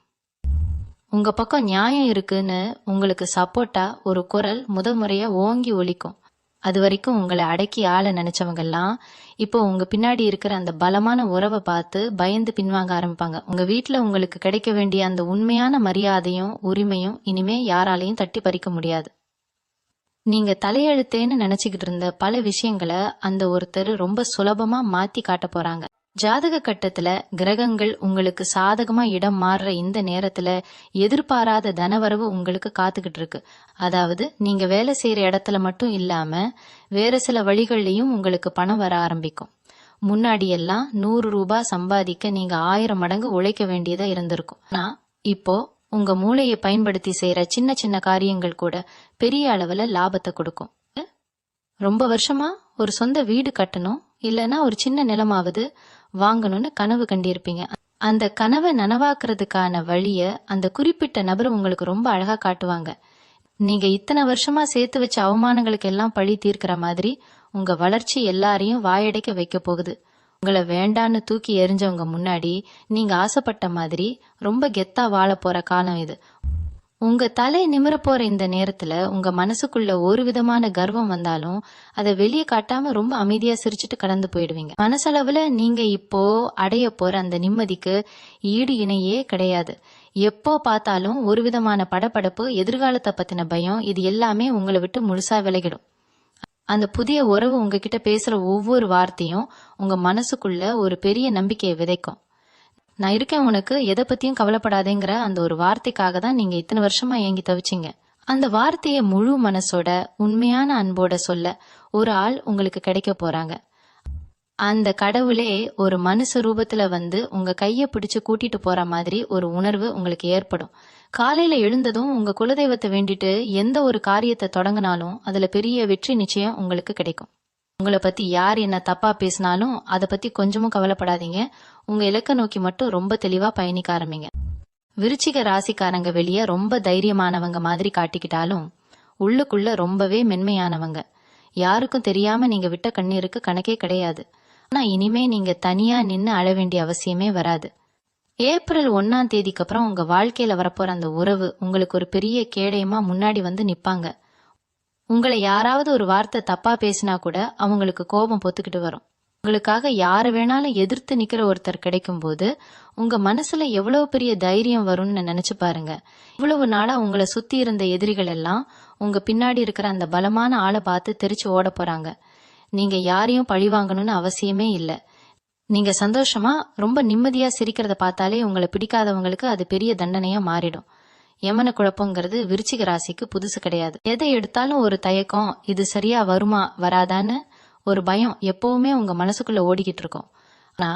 உங்க பக்கம் நியாயம் இருக்குன்னு உங்களுக்கு சப்போர்ட்டா ஒரு குரல் முறையா ஓங்கி ஒலிக்கும். அது வரைக்கும் உங்களை அடக்கி ஆள நினைச்சவங்கெல்லாம் இப்போ உங்க பின்னாடி இருக்கிற அந்த பலமான உறவை பார்த்து பயந்து பின்வாங்க ஆரம்பிப்பாங்க. உங்க வீட்டுல உங்களுக்கு கிடைக்க வேண்டிய அந்த உண்மையான மரியாதையும் உரிமையும் இனிமே யாராலையும் தட்டி பறிக்க முடியாது. நீங்க தலையெழுத்தேன்னு நினைச்சுக்கிட்டு இருந்த பல விஷயங்களை அந்த ஒருத்தர் ரொம்ப சுலபமா மாத்தி காட்ட போறாங்க. ஜாதக கட்டத்துல கிரகங்கள் உங்களுக்கு சாதகமா இடம் மாறுற இந்த நேரத்துல எதிர்பாராத தனவரவு உங்களுக்கு காத்துக்கிட்டு இருக்கு. அதாவது நீங்க வேலை செய்யற இடத்துல மட்டும் இல்லாம வேற சில வழிகள்லயும் உங்களுக்கு பணம் வர ஆரம்பிக்கும். முன்னாடி எல்லாம் 100 ரூபாய் சம்பாதிக்க நீங்க 1000 மடங்கு உழைக்க வேண்டியதா இருந்திருக்கும். ஆனா இப்போ உங்க மூளையை பயன்படுத்தி செய்யற சின்ன சின்ன காரியங்கள் கூட பெரிய அளவுல லாபத்தை கொடுக்கும். ரொம்ப வருஷமா ஒரு சொந்த வீடு கட்டணும், இல்லைன்னா ஒரு சின்ன நிலமாவது வாங்கணும்னு கனவு கண்டிருப்பீங்க. அந்த கனவை நனவாக்குறதுக்கான வழிய அந்த குறிப்பிட்ட நபர் உங்களுக்கு ரொம்ப அழகா காட்டுவாங்க. நீங்க இத்தனை வருஷமா சேர்த்து வச்ச அவமானங்களுக்கு எல்லாம் பழி தீர்க்கிற மாதிரி உங்க வளர்ச்சி எல்லாரையும் வாயடைக்க வைக்க போகுது. உங்களை வேண்டான்னு தூக்கி எறிஞ்சவங்க முன்னாடி நீங்க ஆசைப்பட்ட மாதிரி ரொம்ப கெத்தா வாழ போற காலம் இது. உங்க தலை நிமிர போற இந்த நேரத்துல உங்க மனசுக்குள்ள ஒரு விதமான கர்வம் வந்தாலும் அதை வெளியே காட்டாம ரொம்ப அமைதியா சிரிச்சுட்டு கடந்து போயிடுவீங்க. மனசளவுல நீங்க இப்போ அடைய போற அந்த நிம்மதிக்கு ஈடு இணையே கிடையாது. எப்போ பார்த்தாலும் ஒரு விதமான படபடப்பு, எதிர்காலத்தை பத்தின பயம், இது எல்லாமே உங்களை விட்டு முழுசா விலகிடும். அந்த புதிய உறவு உங்ககிட்ட பேசுற ஒவ்வொரு வார்த்தையும் உங்க மனசுக்குள்ள ஒரு பெரிய நம்பிக்கையை விதைக்கும். நான் இருக்கேன் உனக்கு, எதை பத்தியும் கவலைப்படாதேங்கிற அந்த ஒரு வார்த்தைக்காக தான் நீங்க இத்தனை வருஷமா ஏங்கி தவிச்சிங்க. அந்த வார்த்தையை முழு மனசோட உண்மையான அன்போட சொல்ல ஒரு ஆள் உங்களுக்கு கிடைக்க போறாங்க. அந்த கடவுளே ஒரு மனுஷ ரூபத்துல வந்து உங்க கைய பிடிச்சு கூட்டிட்டு போற மாதிரி ஒரு உணர்வு உங்களுக்கு ஏற்படும். காலையில எழுந்ததும் உங்க குலதெய்வத்தை வேண்டிட்டு எந்த ஒரு காரியத்தை தொடங்கினாலும் அதுல பெரிய வெற்றி நிச்சயம் உங்களுக்கு கிடைக்கும். உங்களை பத்தி யார் என்ன தப்பா பேசினாலும் அதை பத்தி கொஞ்சமும் கவலைப்படாதீங்க. உங்க இலக்க நோக்கி மட்டும் ரொம்ப தெளிவா பயணிக்க ஆரம்பிங்க. விருச்சிக ராசிக்காரங்க வெளியே ரொம்ப தைரியமானவங்க மாதிரி காட்டிக்கிட்டாலும் உள்ளுக்குள்ள ரொம்பவே மென்மையானவங்க. யாருக்கும் தெரியாம நீங்க விட்ட கண்ணீருக்கு கணக்கே கிடையாது. ஆனா இனிமே நீங்க தனியா நின்னு அழ வேண்டிய அவசியமே வராது. ஏப்ரல் 1ஆம் தேதிக்கு அப்புறம் உங்க வாழ்க்கையில வரப்போற அந்த உறவு உங்களுக்கு ஒரு பெரிய கேடயமா முன்னாடி வந்து நிப்பாங்க. உங்களை யாராவது ஒரு வார்த்தை தப்பா பேசினா கூட அவங்களுக்கு கோபம் பொத்துக்கிட்டு வரும். உங்களுக்காக யாரை வேணாலும் எதிர்த்து நிக்கிற ஒருத்தர் கிடைக்கும் போது உங்க மனசுல எவ்வளவு பெரிய தைரியம் வரும்னு நினைச்சு பாருங்க. இவ்வளவு நாளா உங்களை சுத்தி இருந்த எதிரிகள் எல்லாம் உங்க பின்னாடி இருக்கிற அந்த பலமான ஆளை பார்த்து தெரிச்சு ஓட போறாங்க. நீங்க யாரையும் பழி வாங்கணும்னு அவசியமே இல்லை. நீங்க சந்தோஷமா ரொம்ப நிம்மதியா சிரிக்கிறத பார்த்தாலே உங்களை பிடிக்காதவங்களுக்கு அது பெரிய தண்டனையா மாறிடும். யமன குழப்பங்கிறது விருச்சிக ராசிக்கு புதுசு கிடையாது. எதை எடுத்தாலும் ஒரு தயக்கம், இது சரியா வருமா வராதான்னு ஒரு பயம் எப்பவுமே உங்க மனசுக்குள்ள ஓடிக்கிட்டு இருக்கும். ஆனா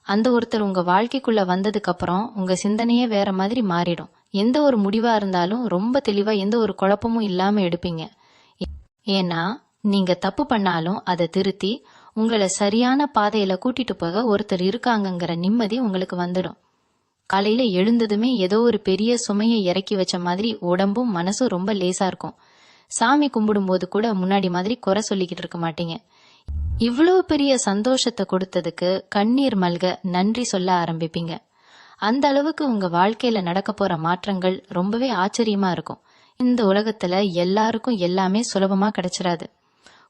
அந்த ஒருத்தர் உங்க வாழ்க்கைக்குள்ள வந்ததுக்கு அப்புறம் உங்க சிந்தனையே வேற மாதிரி மாறிடும். எந்த ஒரு முடிவா இருந்தாலும் ரொம்ப தெளிவா எந்த ஒரு குழப்பமும் இல்லாம எடுப்பீங்க. ஏன்னா நீங்க தப்பு பண்ணாலும் அதை திருத்தி உங்களை சரியான பாதையில கூட்டிட்டு போக ஒருத்தர் இருக்காங்கங்கிற நிம்மதி உங்களுக்கு வந்துடும். காலையில எழுந்ததுமே ஏதோ ஒரு பெரிய சுமையை இறக்கி வச்ச மாதிரி உடம்பும் மனசும் ரொம்ப லேசா இருக்கும். சாமி கும்பிடும் போது கூட முன்னாடி மாதிரி குறை சொல்லிக்கிட்டு இருக்க மாட்டீங்க. இவ்வளவு பெரிய சந்தோஷத்தை கொடுத்ததுக்கு கண்ணீர் மல்க நன்றி சொல்ல ஆரம்பிப்பீங்க. அந்த அளவுக்கு உங்க வாழ்க்கையில நடக்க போற மாற்றங்கள் ரொம்பவே ஆச்சரியமா இருக்கும். இந்த உலகத்துல எல்லாருக்கும் எல்லாமே சுலபமா கிடைச்சிடாது.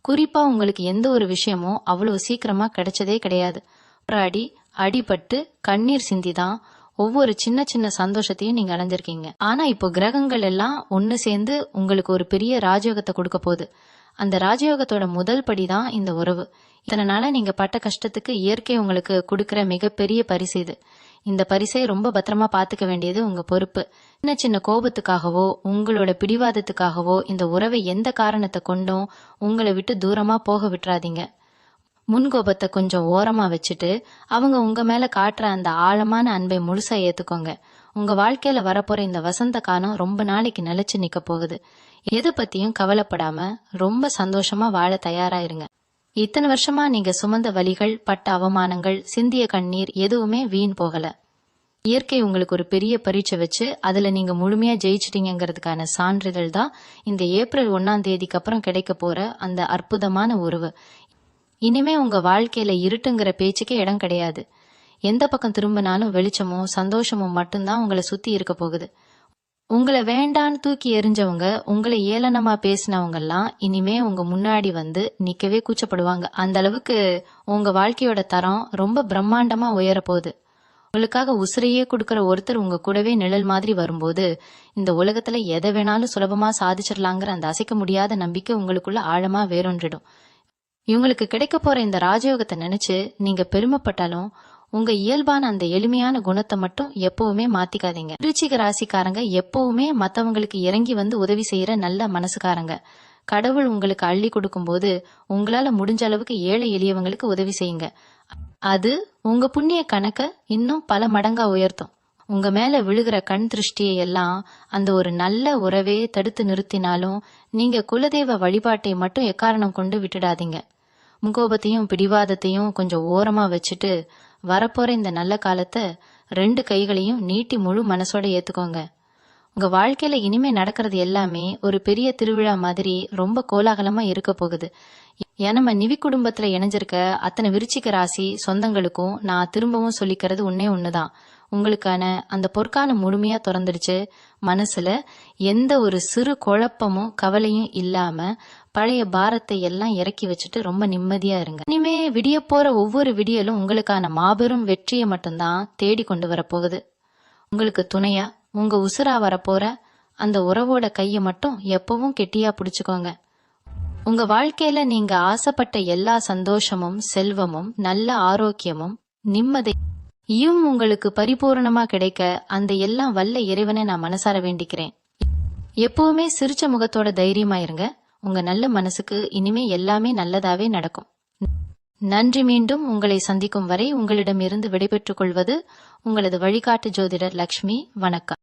குறிப்பா உங்களுக்கு எந்த ஒரு விஷயமும் அவ்வளவு சீக்கிரமா கிடைச்சதே கிடையாது. போராடி அடிபட்டு கண்ணீர் சிந்திதான் ஒவ்வொரு சின்ன சின்ன சந்தோஷத்தையும் நீங்க அடைஞ்சிருக்கீங்க. ஆனா இப்போ கிரகங்கள் எல்லாம் ஒண்ணு சேர்ந்து உங்களுக்கு ஒரு பெரிய ராஜயோகத்தை கொடுக்க போகுது. அந்த ராஜயோகத்தோட முதல் படிதான் இந்த உறவு. இத்தனை நாளா நீங்க பட்ட கஷ்டத்துக்கு இயற்கை உங்களுக்கு கொடுக்கிற மிகப்பெரிய பரிசு இது. இந்த பரிசை ரொம்ப பத்திரமா பாத்துக்க வேண்டியது உங்க பொறுப்பு. சின்ன சின்ன கோபத்துக்காகவோ உங்களோட பிடிவாதத்துக்காகவோ இந்த உறவை எந்த காரணத்தை கொண்டும் உங்களை விட்டு தூரமா போக விட்டுறாதீங்க. முன்கோபத்தை கொஞ்சம் ஓரமா வச்சுட்டு அவங்க உங்க மேல காட்டுற அந்த ஆழமான அன்பை முழுசா ஏத்துக்கோங்க. உங்க வாழ்க்கையில வரப்போற இந்த வசந்த காலம் ரொம்ப நாளைக்கு நிலைச்சு நிக்க போகுது. எது பத்தியும் கவலைப்படாம ரொம்ப சந்தோஷமா வாழ தயாரா இருங்க. இத்தனை வருஷமா நீங்க சுமந்த வலிகள், பட்ட அவமானங்கள், சிந்திய கண்ணீர் எதுவுமே வீண் போகல. இயற்கை உங்களுக்கு ஒரு பெரிய பரீட்சை வச்சு அதுல நீங்க முழுமையா ஜெயிச்சிட்டீங்கிறதுக்கான சான்றிதழ் தான் இந்த ஏப்ரல் 1ஆம் தேதிக்கு அப்புறம் கிடைக்க போற அந்த அற்புதமான உறவு. இனிமே உங்க வாழ்க்கையில இருட்டுங்கிற பேச்சுக்கே இடம் கிடையாது. எந்த பக்கம் திரும்பினாலும் வெளிச்சமும் சந்தோஷமும் மட்டும்தான் உங்களை சுத்தி இருக்க போகுது. உங்களை வேண்டான்னு தூக்கி எறிஞ்சவங்க, உங்களை ஏளனமா பேசினவங்க எல்லாம் இனிமே உங்க முன்னாடி வந்து நிக்கவே கூச்சப்படுவாங்க. அந்த அளவுக்கு உங்க வாழ்க்கையோட தரம் ரொம்ப பிரம்மாண்டமா உயர போகுது. உங்களுக்காக உசிரையே கொடுக்கற ஒருத்தர் உங்க கூடவே நிழல் மாதிரி வரும்போது இந்த உலகத்துல எதை வேணாலும் சுலபமா சாதிச்சிடலாங்கிற அந்த அசைக்க முடியாத நம்பிக்கை உங்களுக்குள்ள ஆழமா வேரொன்றிடும். இவங்களுக்கு கிடைக்க போற இந்த ராஜயோகத்தை நினைச்சு நீங்க பெருமைப்பட்டாலும் உங்க இயல்பான அந்த எளிமையான குணத்தை மட்டும் எப்பவுமே மாத்திக்காதீங்க. விருச்சிக ராசிக்காரங்க எப்பவுமே மத்தவங்களுக்கு இறங்கி வந்து உதவி செய்யற நல்ல மனசுக்காரங்க. கடவுள் உங்களுக்கு அள்ளி கொடுக்கும் போது உங்களால முடிஞ்ச அளவுக்கு ஏழை எளியவங்களுக்கு உதவி செய்யுங்க. அது உங்க புண்ணிய கணக்க இன்னும் பல மடங்கா உயர்த்தும். உங்க மேல விழுகிற கண் திருஷ்டியை எல்லாம் அந்த ஒரு நல்ல உறவே தடுத்து நிறுத்தினாலும் நீங்க குலதெய்வ வழிபாட்டை மட்டும் எக்காரணம் கொண்டு விட்டுடாதீங்க. முகோபத்தையும் பிடிவாதத்தையும் கொஞ்சம் ஓரமா வச்சுட்டு வரப்போற இந்த நல்ல காலத்தை 2 கைகளையும் நீட்டி முழு மனசோட ஏத்துக்கோங்க. உங்க வாழ்க்கையில இனிமே நடக்கிறது எல்லாமே ஒரு பெரிய திருவிழா மாதிரி ரொம்ப கோலாகலமா இருக்க போகுது. நம்ம நிவி குடும்பத்துல இணைஞ்சிருக்க அத்தனை விருச்சிக ராசி சொந்தங்களுக்கும் நான் திரும்பவும் சொல்லிக்கிறது ஒண்ணுதான். உங்களுக்கான அந்த பொற்காலம் முழுமையா திறந்துடுச்சு. மனசுல எந்த ஒரு சிறு குழப்பமும் கவலையும் இல்லாம பழைய பாரத்தை எல்லாம் இறக்கி வச்சுட்டு ரொம்ப நிம்மதியா இருங்க. இனிமே விடிய போற ஒவ்வொரு விடியலும் உங்களுக்கான மாபெரும் வெற்றியை மட்டும்தான் தேடி கொண்டு வரப்போகுது. உங்களுக்கு துணையா உங்க உசுரா வரப்போற அந்த உறவோட கைய மட்டும் எப்பவும் கெட்டியா பிடிச்சுக்கோங்க. உங்க வாழ்க்கையில நீங்க ஆசைப்பட்ட எல்லா சந்தோஷமும், செல்வமும், நல்ல ஆரோக்கியமும், நிம்மதியும் உங்களுக்கு பரிபூர்ணமா கிடைக்க அந்த எல்லாம் வல்ல இறைவனை நான் மனசார வேண்டிக்கிறேன். எப்பவுமே சிரிச்ச முகத்தோட தைரியமா இருங்க. உங்க நல்ல மனசுக்கு இனிமே எல்லாமே நல்லதாவே நடக்கும். நன்றி. மீண்டும் உங்களை சந்திக்கும் வரை உங்களிடமிருந்து விடைபெற்றுக் கொள்வது உங்களது வழிகாட்டு ஜோதிடர் லக்ஷ்மி. வணக்கம்.